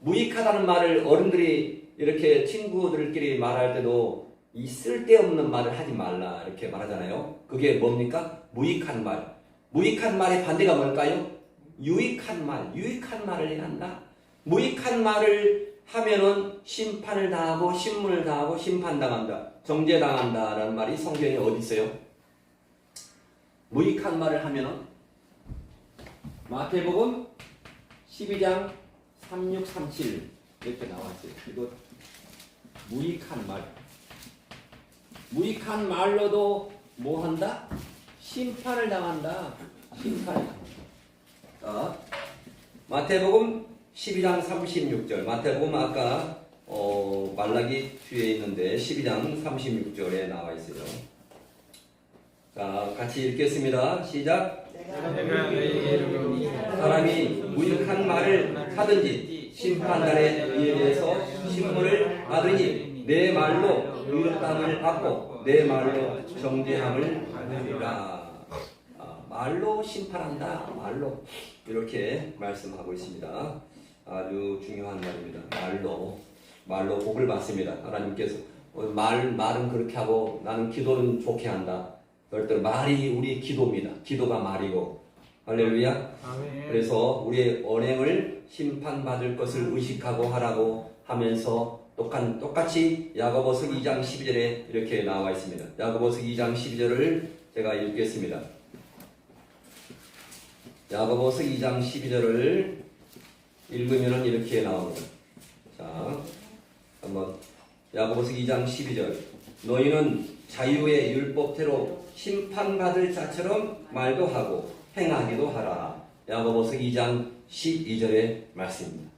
무익하다는 말을 어른들이 이렇게 친구들끼리 말할 때도 이 쓸데없는 말을 하지 말라 이렇게 말하잖아요. 그게 뭡니까? 무익한 말. 무익한 말의 반대가 뭘까요? 유익한 말을 해야 한다. 무익한 말을 하면은 심판을 당하고 신문을 당하고 심판당한다. 정죄당한다라는 말이 성경에 어디 있어요? 무익한 말을 하면은 마태복음 12장 36, 37 이렇게 나왔어요. 이거 무익한 말로도 뭐 한다? 심판을 당한다. 자, 마태복음 12장 36절. 마태복음 아까 말라기 뒤에 있는데 12장 36절에 나와 있어요. 자, 같이 읽겠습니다. 시작. 사람이 무익한 말을 하든지 심판날에 이에 대해서 신문을 받으니 내 말로 의롭다함을 받고 내 말로 정죄함을 받으리라. 말로 심판한다. 말로 이렇게 말씀하고 있습니다. 아주 중요한 말입니다. 말로 복을 받습니다. 하나님께서 말은 그렇게 하고 나는 기도는 좋게 한다. 그럴 때 말이 우리 기도입니다. 기도가 말이고. 할렐루야. 아멘. 그래서 우리의 언행을 심판받을 것을 의식하고 하라고 하면서 똑같이 야고보서 2장 12절에 이렇게 나와 있습니다. 야고보서 2장 12절을 제가 읽겠습니다. 야고보서 2장 12절을 읽으면 이렇게 나옵니다. 자, 한번 야고보서 2장 12절. 너희는 자유의 율법대로 심판받을 자처럼 말도 하고 행하기도 하라. 야고보서 2장 12절의 말씀입니다.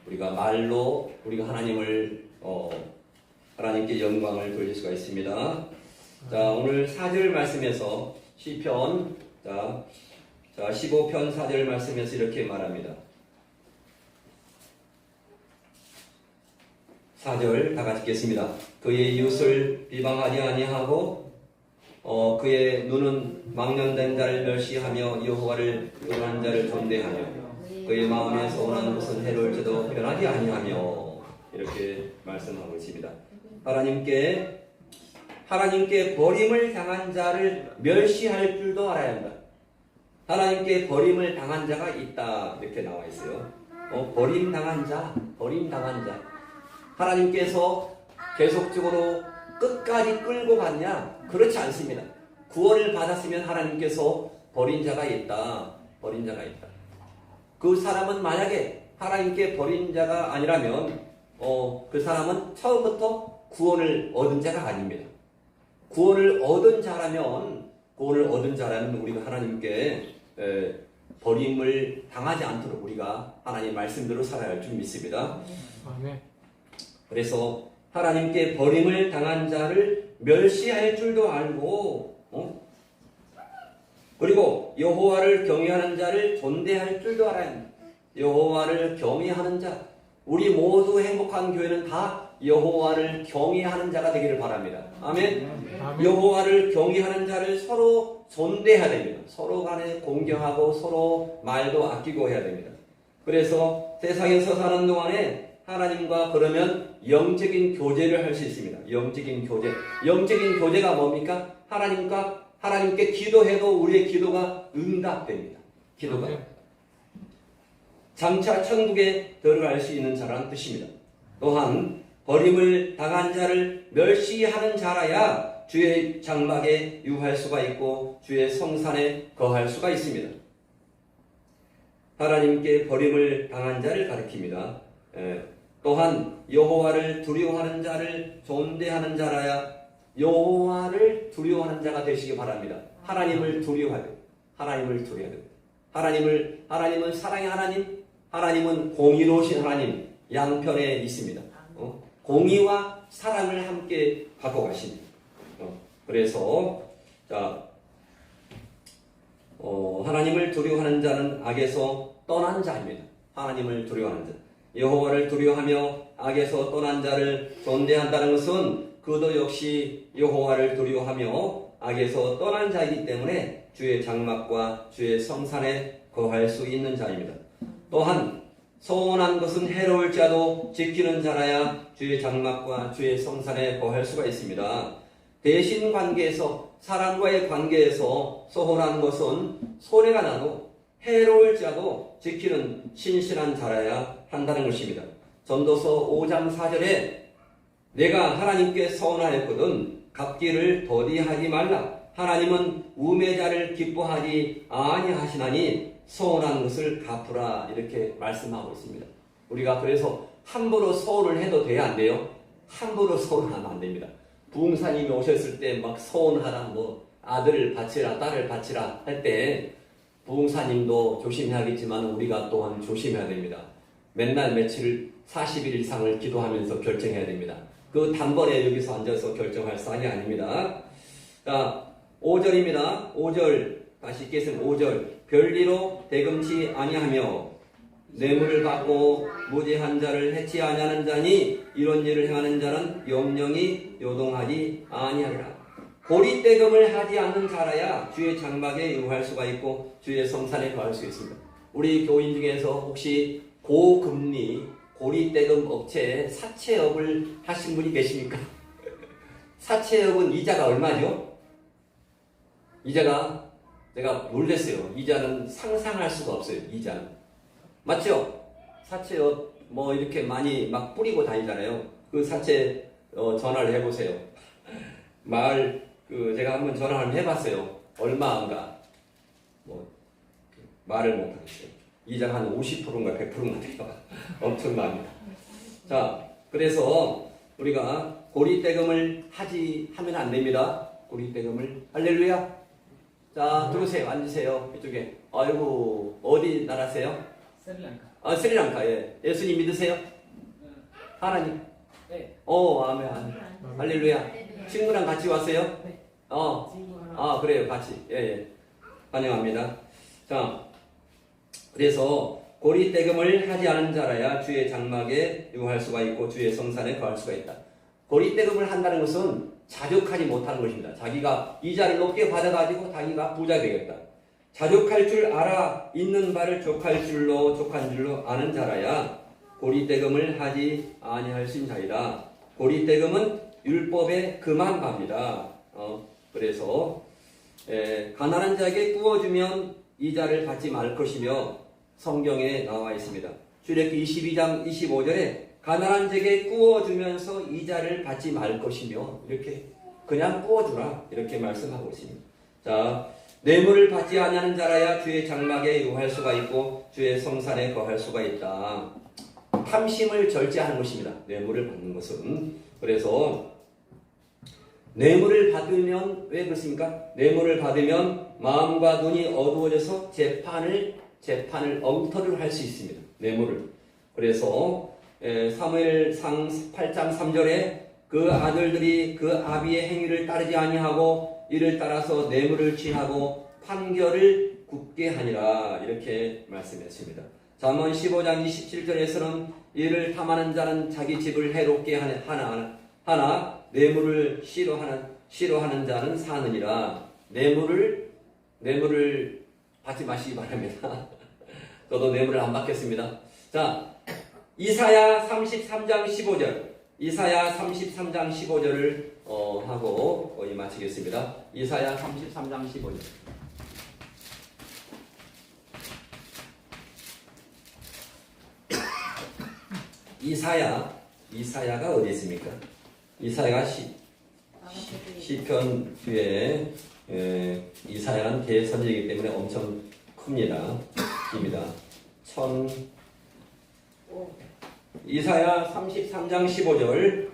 우리가 말로 우리가 하나님께 영광을 돌릴 수가 있습니다. 자, 오늘 4절 말씀에서 시편 15편 4절 말씀에서 이렇게 말합니다. 4절 다 같이 읽겠습니다. 그의 이웃을 비방하지 아니하고 그의 눈은 망령된 자를 멸시하며 여호와를 떠난 자를 존대하며 그의 마음에서 원하는 것은 해로울지도 변하지 아니하며 이렇게 말씀하고 있습니다. 하나님께 버림을 당한 자를 멸시할 줄도 알아야 한다. 하나님께 버림을 당한 자가 있다 이렇게 나와 있어요. 버림당한 자. 하나님께서 계속적으로 끝까지 끌고 갔냐? 그렇지 않습니다. 구원을 받았으면 하나님께서 버린 자가 있다. 그 사람은 만약에 하나님께 버린 자가 아니라면 그 사람은 처음부터 구원을 얻은 자가 아닙니다. 구원을 얻은 자라면 우리가 하나님께 버림을 당하지 않도록 우리가 하나님 말씀대로 살아야 할 줄 믿습니다. 아멘. 그래서 하나님께 버림을 당한 자를 멸시할 줄도 알고 그리고 여호와를 경외하는 자를 존대할 줄도 알아야 합니다. 여호와를 경외하는 자, 우리 모두 행복한 교회는 다 여호와를 경외하는 자가 되기를 바랍니다. 아멘. 아멘. 여호와를 경외하는 자를 서로 존대해야 됩니다. 서로 간에 공경하고 서로 말도 아끼고 해야 됩니다. 그래서 세상에서 사는 동안에 하나님과 그러면 영적인 교제를 할 수 있습니다. 영적인 교제. 영적인 교제가 뭡니까? 하나님께 기도해도 우리의 기도가 응답됩니다. 기도가. 장차 천국에 들어갈 수 있는 자라는 뜻입니다. 또한 버림을 당한 자를 멸시하는 자라야 주의 장막에 유할 수가 있고 주의 성산에 거할 수가 있습니다. 하나님께 버림을 당한 자를 가리킵니다. 또한 여호와를 두려워하는 자를 존대하는 자라야 여호와를 두려워하는 자가 되시기 바랍니다. 하나님을 두려워해야 돼요. 하나님을 두려워해야 돼요. 하나님은 사랑의 하나님, 하나님은 공의로우신 하나님, 양편에 있습니다. 공의와 사랑을 함께 갖고 가십니다. 그래서 하나님을 두려워하는 자는 악에서 떠난 자입니다. 하나님을 두려워하는 자. 여호와를 두려워하며 악에서 떠난 자를 존대한다는 것은 그도 역시 여호와를 두려워하며 악에서 떠난 자이기 때문에 주의 장막과 주의 성산에 거할 수 있는 자입니다. 또한 서운한 것은 해로울 자도 지키는 자라야 주의 장막과 주의 성산에 거할 수가 있습니다. 대신 관계에서, 사람과의 관계에서 서운한 것은 손해가 나도 해로울 자도 지키는 신실한 자라야 한다는 것입니다. 전도서 5장 4절에 내가 하나님께 서운하였거든 갚기를 더디하지 말라. 하나님은 우매자를 기뻐하지 아니하시나니 서운한 것을 갚으라. 이렇게 말씀하고 있습니다. 우리가 그래서 함부로 서운을 해도 돼야 안 돼요? 함부로 서운하면 안 됩니다. 부흥사님이 오셨을 때 막 서운하라, 아들을 바치라, 딸을 바치라 할 때 부흥사님도 조심해야겠지만 우리가 또한 조심해야 됩니다. 맨날 며칠 40일 이상을 기도하면서 결정해야 됩니다. 그 단번에 여기서 앉아서 결정할 사안이 아닙니다. 자, 5절입니다. 5절 다시 읽겠습니다. 5절 별리로 대금치 아니하며 뇌물을 받고 무죄한 자를 해치 아니하는 자니 이런 일을 행하는 자는 영영이 요동하지 아니하리라. 고리대금을 하지 않는 자라야 주의 장막에 유할 수가 있고 주의 성산에 거할 수 있습니다. 우리 교인 중에서 혹시 고금리 고리대금 업체에 사채업을 하신 분이 계십니까? 사채업은 이자가 얼마죠? 이자가 내가 놀랐어요. 이자는 상상할 수가 없어요. 이자는. 맞죠? 사채업 이렇게 많이 막 뿌리고 다니잖아요. 그 사채 전화를 해보세요. 제가 한번 전화를 해봤어요. 얼마인가? 말을 못하겠어요. 이자가 한 50%인가 100%인가 돼요. 엄청납니다. 자, 그래서 우리가 고리대금을 하면 안 됩니다. 고리대금을. 할렐루야. 자, 들어오세요. 앉으세요. 이쪽에. 아이고, 어디 나라세요? 스리랑카. 스리랑카. 예. 예수님 믿으세요? 하나님. 네. 아멘. 할렐루야. 친구랑 같이 왔어요? 네. 친구 하나. 그래요. 같이. 예. 환영합니다. 자, 그래서 고리대금을 하지 않은 자라야 주의 장막에 유할 수가 있고 주의 성산에 거할 수가 있다. 고리대금을 한다는 것은 자족하지 못하는 것입니다. 자기가 이자를 높게 받아가지고 자기가 부자 되겠다. 자족할 줄 알아 있는 바를 족한 줄로 아는 자라야 고리대금을 하지 아니할 수 있는 자이다. 고리대금은 율법에 금한 바입니다. 그래서 가난한 자에게 구워주면 이자를 받지 말 것이며 성경에 나와 있습니다. 출애굽기 22장 25절에 가난한 자에게 구워주면서 이자를 받지 말 것이며 이렇게 그냥 구워주라 이렇게 말씀하고 있습니다. 자, 뇌물을 받지 아니하는 자라야 주의 장막에 유할 수가 있고 주의 성산에 거할 수가 있다. 탐심을 절제하는 것입니다. 뇌물을 받는 것은. 그래서 뇌물을 받으면 왜 그렇습니까? 뇌물을 받으면 마음과 눈이 어두워져서 재판을 엉터리로 할 수 있습니다. 뇌물을. 그래서 사무엘상 8장 3절에 그 아들들이 그 아비의 행위를 따르지 아니하고 이를 따라서 뇌물을 취하고 판결을 굳게 하니라 이렇게 말씀했습니다. 잠언 15장 27절에서는 이를 탐하는 자는 자기 집을 해롭게 하나 뇌물을 싫어하는 자는 사느니라. 뇌물을 받지 마시기 바랍니다. 저도 뇌물을 안 받겠습니다. 자, 이사야 33장 15절. 이사야 33장 15절을 하고 거의 마치겠습니다. 이사야 33장 15절. 이사야가 어디 있습니까? 이사야가 시편 뒤에 이사야는 대선지이기 때문에 엄청 큽니다. 입니다. 이사야 33장 15절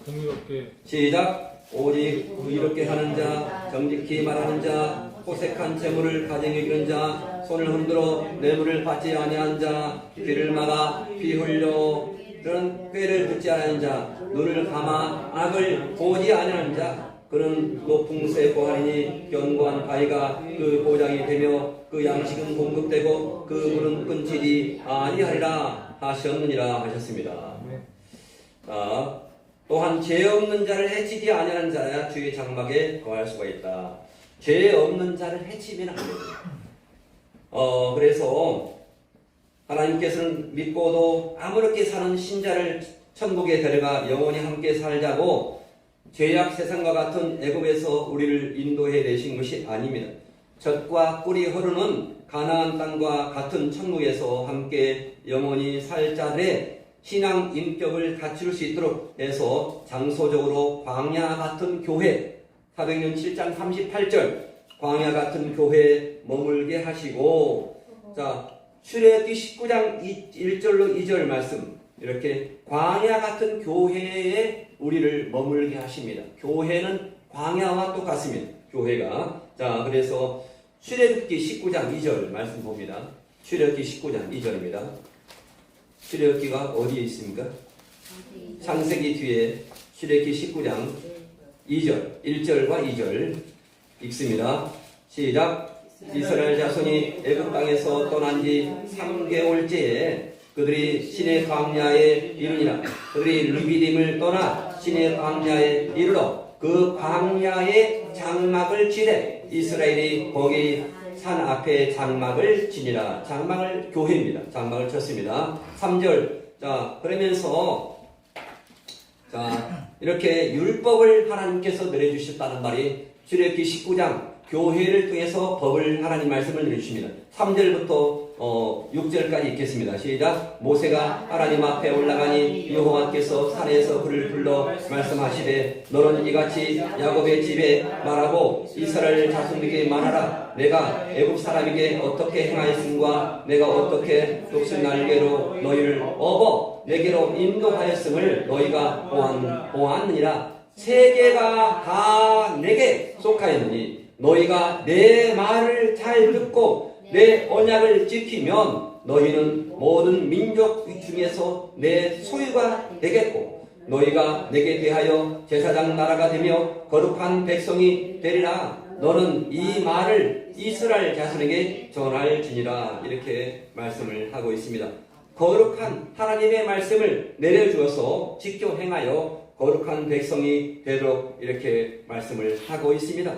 공의롭게 시작. 오직 의롭게 하는 자, 정직히 말하는 자, 호색한 재물을 가정에 이기는 자, 손을 흔들어 뇌물을 받지 아니한 자, 귀를 막아 피 흘려 그런 꾀를 듣지 않은 자, 눈을 감아 악을 보지 아니하는 자, 그는 높은 새 보하리니 견고한 바위가 그 보장이 되며 그 양식은 공급되고 그 물은 끊지지 아니하리라 하셨느니라 하셨습니다. 또한 죄 없는 자를 해치지 아니하는 자야 주의 장막에 거할 수가 있다. 죄 없는 자를 해치면 안 됩니다. 그래서 하나님께서는 믿고도 아무렇게 사는 신자를 천국에 데려가 영원히 함께 살자고 죄악 세상과 같은 애굽에서 우리를 인도해 내신 것이 아닙니다. 젖과 꿀이 흐르는 가나안 땅과 같은 천국에서 함께 영원히 살 자들의 신앙 인격을 갖출 수 있도록 해서 장소적으로 광야 같은 교회, 사도행전 7장 38절 광야 같은 교회에 머물게 하시고, 자, 출애굽기 19장 1절로 2절 말씀, 이렇게 광야 같은 교회에 우리를 머물게 하십니다. 교회는 광야와 똑같습니다. 교회가. 자, 그래서 출애굽기 19장 2절 말씀 봅니다. 출애굽기 19장 2절입니다. 출애굽기가 어디에 있습니까? 창세기 뒤에 출애굽기 19장 2절, 1절과 2절 읽습니다. 시작. 이스라엘 자손이 애굽 땅에서 떠난 지 3개월째에 그들이 신의 광야에 이르니라. 그들이 르비딤을 떠나 신의 광야에 이르러 그 광야에 장막을 치되 이스라엘이 거기 산 앞에 장막을 치니라. 장막을 교회입니다. 장막을 쳤습니다. 3절. 자, 그러면서 자, 이렇게 율법을 하나님께서 내려주셨다는 말이 출애굽기 19장 교회를 통해서 법을 하나님 말씀을 내려주십니다. 3절부터 6절까지 읽겠습니다. 시작. 모세가 하나님 앞에 올라가니 여호와께서 산에서 그를 불러 말씀하시되 너는 이같이 야곱의 집에 말하고 이스라엘 자손에게 말하라. 내가 애굽 사람에게 어떻게 행하였음과 내가 어떻게 독수리 날개로 너희를 업어 내게로 인도하였음을 너희가 보았느니라. 세계가 다 내게 속하였느니 너희가 내 말을 잘 듣고 내 언약을 지키면 너희는 모든 민족 중에서 내 소유가 되겠고 너희가 내게 대하여 제사장 나라가 되며 거룩한 백성이 되리라. 너는 이 말을 이스라엘 자손에게 전할지니라. 이렇게 말씀을 하고 있습니다. 거룩한 하나님의 말씀을 내려주어서 지켜 행하여 거룩한 백성이 되도록 이렇게 말씀을 하고 있습니다.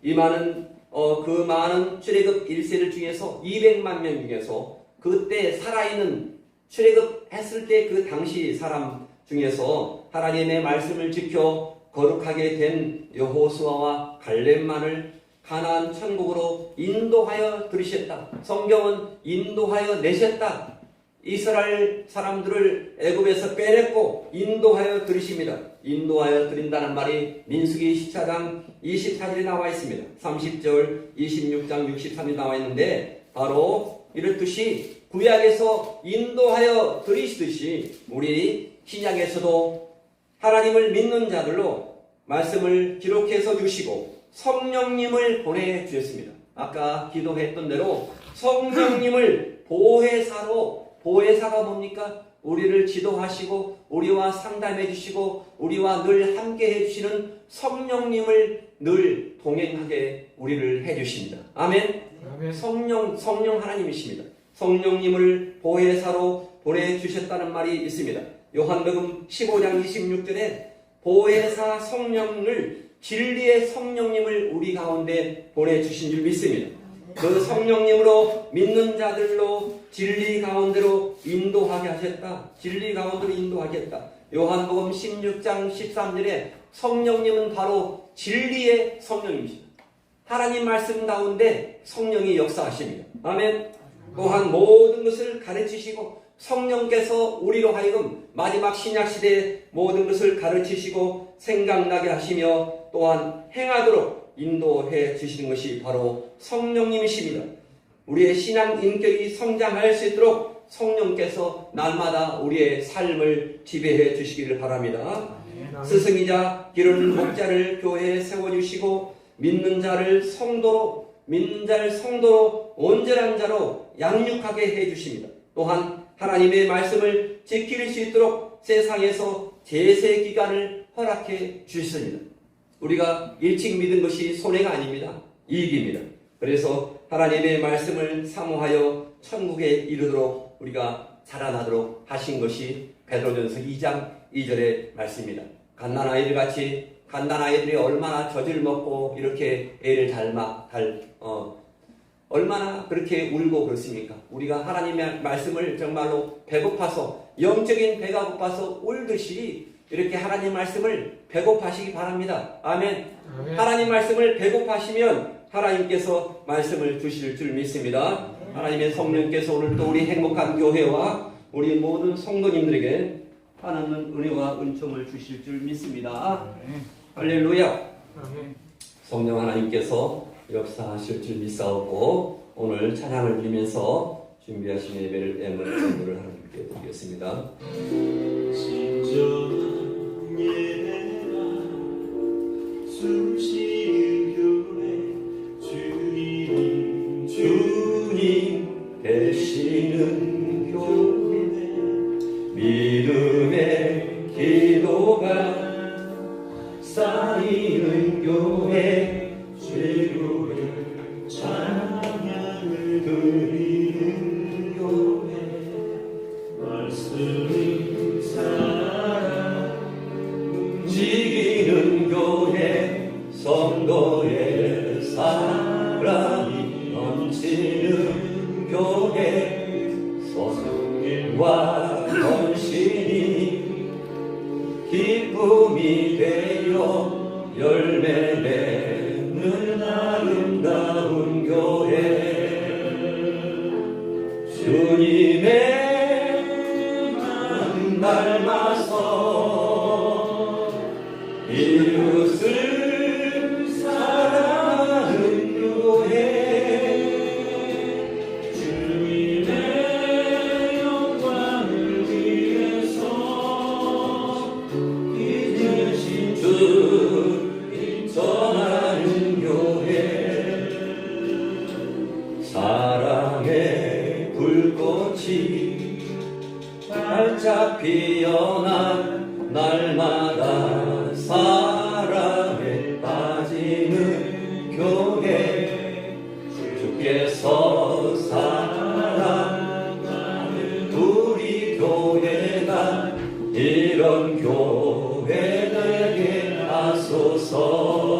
이 많은 그 많은 출애굽 1세들 중에서 200만 명 중에서 그때 살아있는 출애굽했을 때 그 당시 사람 중에서 하나님의 말씀을 지켜 거룩하게 된 여호수아와 갈렙만을 가나안 천국으로 인도하여 들으셨다. 성경은 인도하여 내셨다. 이스라엘 사람들을 애굽에서 빼냈고 인도하여 들으십니다. 인도하여 드린다는 말이 민수기 14장 24절에 나와 있습니다. 30절, 26장 63이 나와 있는데 바로 이렇듯이 구약에서 인도하여 들이시듯이 우리 신약에서도 하나님을 믿는 자들로 말씀을 기록해서 주시고 성령님을 보내주셨습니다. 아까 기도했던 대로 성령님을 보혜사가 뭡니까? 우리를 지도하시고 우리와 상담해 주시고 우리와 늘 함께 해주시는 성령님을 늘 동행하게 우리를 해주십니다. 아멘. 성령 하나님이십니다. 성령님을 보혜사로 보내주셨다는 말이 있습니다. 요한복음 15장 26절에 보혜사 성령을 진리의 성령님을 우리 가운데 보내주신 줄 믿습니다. 그 성령님으로 믿는 자들로 진리 가운데로 인도하게 하셨다. 진리 가운데로 인도하겠다. 요한복음 16장 13절에 성령님은 바로 진리의 성령님이십니다. 하나님 말씀 가운데 성령이 역사하십니다. 아멘. 또한 모든 것을 가르치시고 성령께서 우리로 하여금 마지막 신약시대의 모든 것을 가르치시고 생각나게 하시며 또한 행하도록 인도해 주시는 것이 바로 성령님이십니다. 우리의 신앙 인격이 성장할 수 있도록 성령께서 날마다 우리의 삶을 지배해 주시기를 바랍니다. 스승이자 기르는 목자를 교회에 세워주시고 믿는 자를 성도로 온전한 자로 양육하게 해주십니다. 또한 하나님의 말씀을 지킬 수 있도록 세상에서 제세 기간을 허락해 주셨습니다. 우리가 일찍 믿은 것이 손해가 아닙니다. 이익입니다. 그래서 하나님의 말씀을 사모하여 천국에 이르도록 우리가 자라나도록 하신 것이 베드로전서 2장 2절의 말씀입니다. 갓난아이들이 얼마나 젖을 먹고 이렇게 애를 얼마나 그렇게 울고 그렇습니까? 우리가 하나님의 말씀을 정말로 배고파서 영적인 배가 고파서 울듯이 이렇게 하나님 말씀을 배고파시기 바랍니다. 아멘. 하나님 말씀을 배고파시면 하나님께서 말씀을 주실 줄 믿습니다. 하나님의 성령께서 오늘도 우리 행복한 교회와 우리 모든 성도님들에게 하나님은 은혜와 은총을 주실 줄 믿습니다. 할렐루야. 성령 하나님께서 역사하실 줄 믿사오고 오늘 찬양을 드리면서 준비하신 예배를 애물을 하나님께 드리겠습니다. 주님 계시는 교회 믿음의 기도가 쌓이는 교회 주를 찬양을 드리는 교회 말씀이 살아 움직이는 교회 성도의 사랑이 넘치는 교회 성령과 헌신이 기쁨이 되어 열매 맺는 아름다운 교회 주님의 마음 닮아서 이웃을 사랑하는 교회 주님의 영광을 위해서 이으신 주 전하는 교회 사랑의 불꽃이 활짝 피어난 날마다 사랑에 빠지는 교회 주께서 사랑하는 우리 교회가 이런 교회 되게 하소서.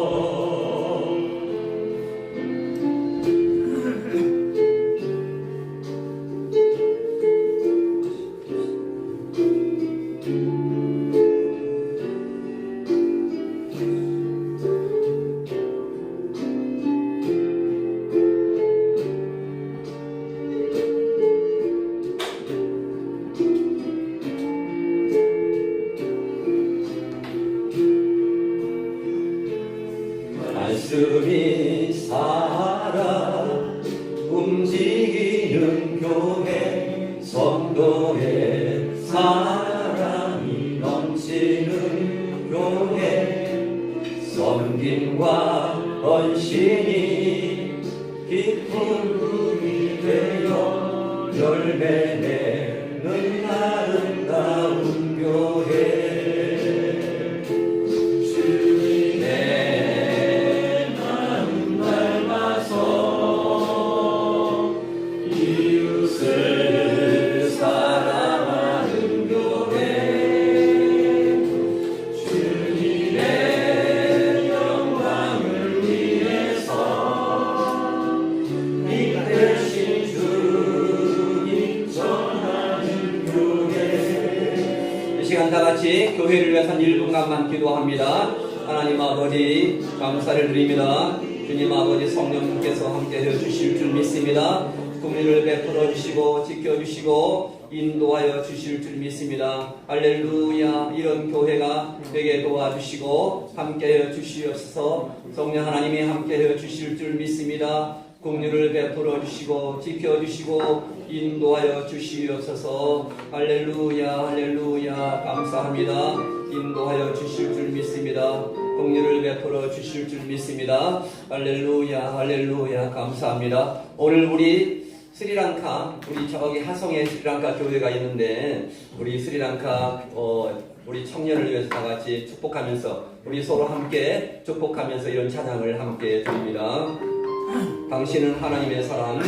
말씀이 살아 움직이는 교회 성도의 사랑이 넘치는 교회 섬김과 헌신이 기쁨이 되어 열매 내는 아름다운 교회 이웃을 시간 다 같이 교회를 위해서 1분간만 기도합니다. 하나님 아버지 감사를 드립니다. 주님 아버지 성령님께서 함께해 주실 줄 믿습니다. 국리를 베풀어 주시고 지켜주시고 인도하여 주실 줄 믿습니다. 할렐루야. 이런 교회가 되게 도와주시고 함께해 주시옵소서. 성령 하나님이 함께해 주실 줄 믿습니다. 공유를 베풀어 주시고 지켜주시고 인도하여 주시옵소서. 할렐루야 할렐루야. 감사합니다. 인도하여 주실 줄 믿습니다. 공유를 베풀어 주실 줄 믿습니다. 할렐루야 할렐루야. 감사합니다. 오늘 우리 스리랑카, 우리 저기 하성에 스리랑카 교회가 있는데 우리 스리랑카 우리 청년을 위해서 다 같이 축복하면서 우리 서로 함께 축복하면서 이런 찬양을 함께 드립니다. 당신은 하나님의 사랑,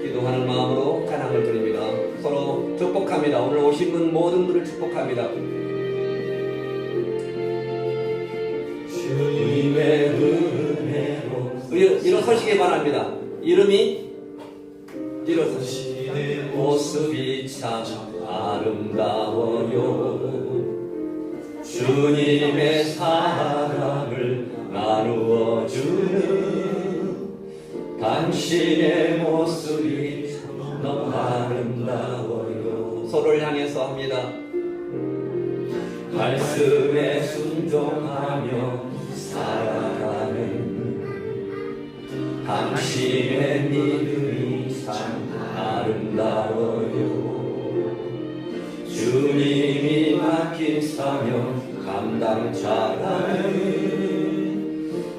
기도하는 마음으로 찬양을 드립니다. 서로 축복합니다. 오늘 오신 분 모든 분을 축복합니다. 주님의 은혜로 일어서시기 바랍니다. 이름이 일어서시는 모습이 참 아름다워요. 주님의 사랑을 나누어 주는 당신의 모습이 너무 아름다워요. 서로를 향해서 합니다. 말씀에 순종하며 살아가는 당신의 믿음이 참 아름다워요. 주님이 맡긴 사명 감당자라는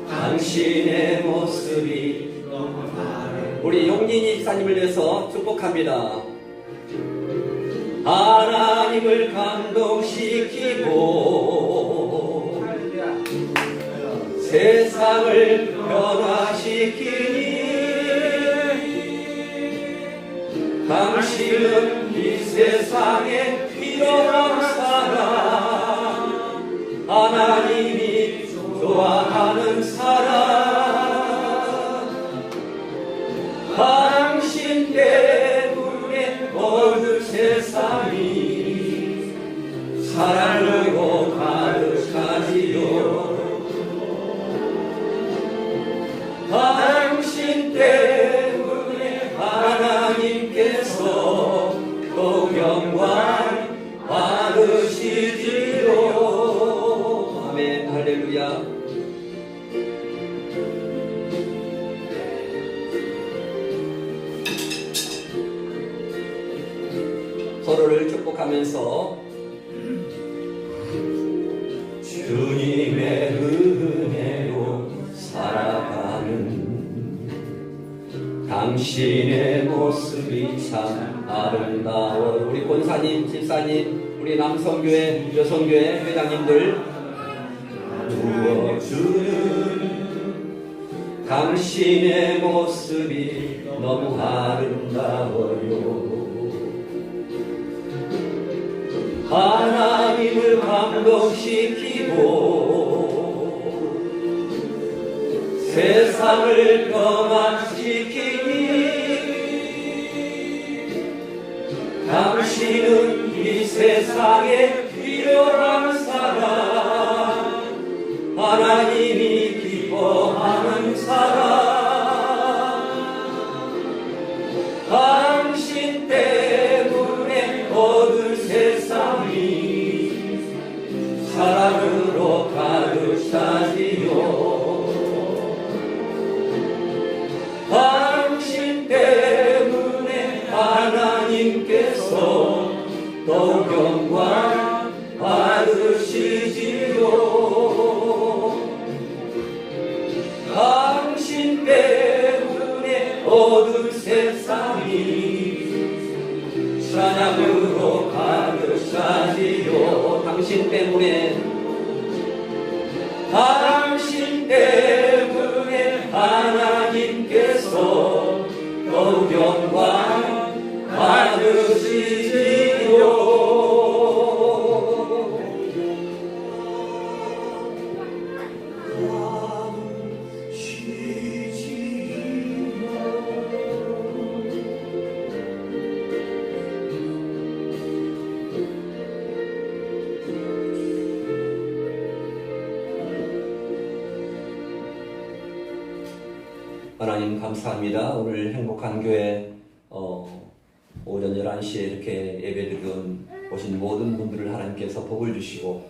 당신의 모습이 너무 아름다워요. 우리 용진이 집사님을 위해서 축복합니다. 하나님을 감동시키고 세상을 변화시키니 당신은 이 세상에 필요한 사람, 하나님이 좋아하는 사람, 당신 때문에 모든 세상이 사랑으로 가득하지요. 당신 때문에 하나님께서 또 영광 받으시지요. 아멘. 할렐루야. 서로를 축복하면서 주님의 은혜로 살아가는 당신의 모습이 참 아름다워. 우리 권사님, 집사님, 우리 남성교회, 여성교회 회장님들 두어주는 당신의 모습이 너무 아름다워요. 하나님을 감동시키고 세상을 변화시키니 당신은 이 세상에 필요한 사람, 하나님이 기뻐하는 사람, 당신 때문에 모든 세상이 사랑으로 가득 차지요. 당신 때문에 하나님께서 더욱 영광 받으시지요. 당신 때문에 모든 세상이 찬양으로 가득 차지요. 당신 때문에 하나님께서 더욱 영광 받으시지요. 하나님 감사합니다. 오늘 행복한 교회 오전 11시에 이렇게 예배드리는 오신 모든 분들을 하나님께서 복을 주시고,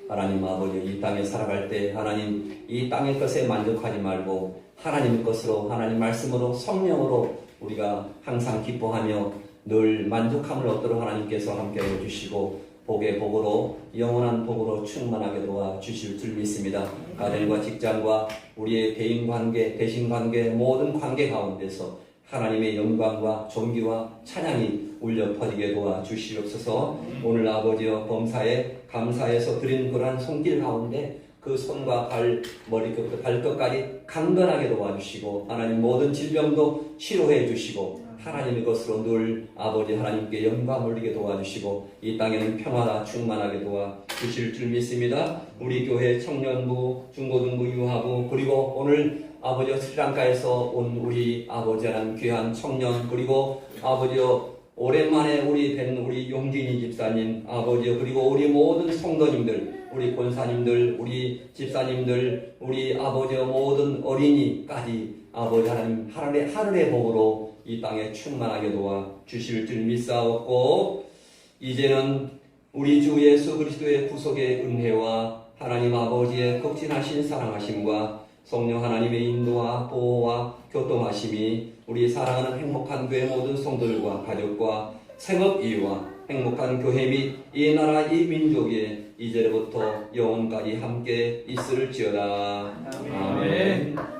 하나님 아버지 이 땅에 살아갈 때 하나님 이 땅의 것에 만족하지 말고 하나님의 것으로, 하나님 말씀으로, 성령으로 우리가 항상 기뻐하며 늘 만족함을 얻도록 하나님께서 함께 해주시고, 복의 복으로, 영원한 복으로 충만하게 도와주실 줄 믿습니다. 가정과 직장과 우리의 대인관계, 대신관계, 모든 관계 가운데서 하나님의 영광과 존귀와 찬양이 울려 퍼지게 도와주시옵소서. 오늘 아버지여 범사에 감사해서 드린 그러한 손길 가운데 그 손과 발, 머리끝부터 발끝까지 강건하게 도와주시고, 하나님 모든 질병도 치료해 주시고, 하나님의 것으로 늘 아버지 하나님께 영광 올리게 도와주시고, 이 땅에는 평화가 충만하게 도와주실 줄 믿습니다. 우리 교회 청년부, 중고등부, 유아부, 그리고 오늘 아버지 스리랑카에서 온 우리 아버지라는 귀한 청년, 그리고 아버지여 오랜만에 우리 뵌 우리 용진이 집사님, 아버지여, 그리고 우리 모든 성도님들, 우리 권사님들, 우리 집사님들, 우리 아버지여 모든 어린이까지 아버지 하나님 하늘의 복으로 이 땅에 충만하게 도와주실 줄 믿사옵고, 이제는 우리 주 예수 그리스도의 구속의 은혜와 하나님 아버지의 극진하신 사랑하심과 성령 하나님의 인도와 보호와 교통하심이 우리 사랑하는 행복한 교회 모든 성도들과 가족과 생업 이유와 행복한 교회 및 이 나라 이 민족에 이제로부터 영원까지 함께 있을지어다. 아멘.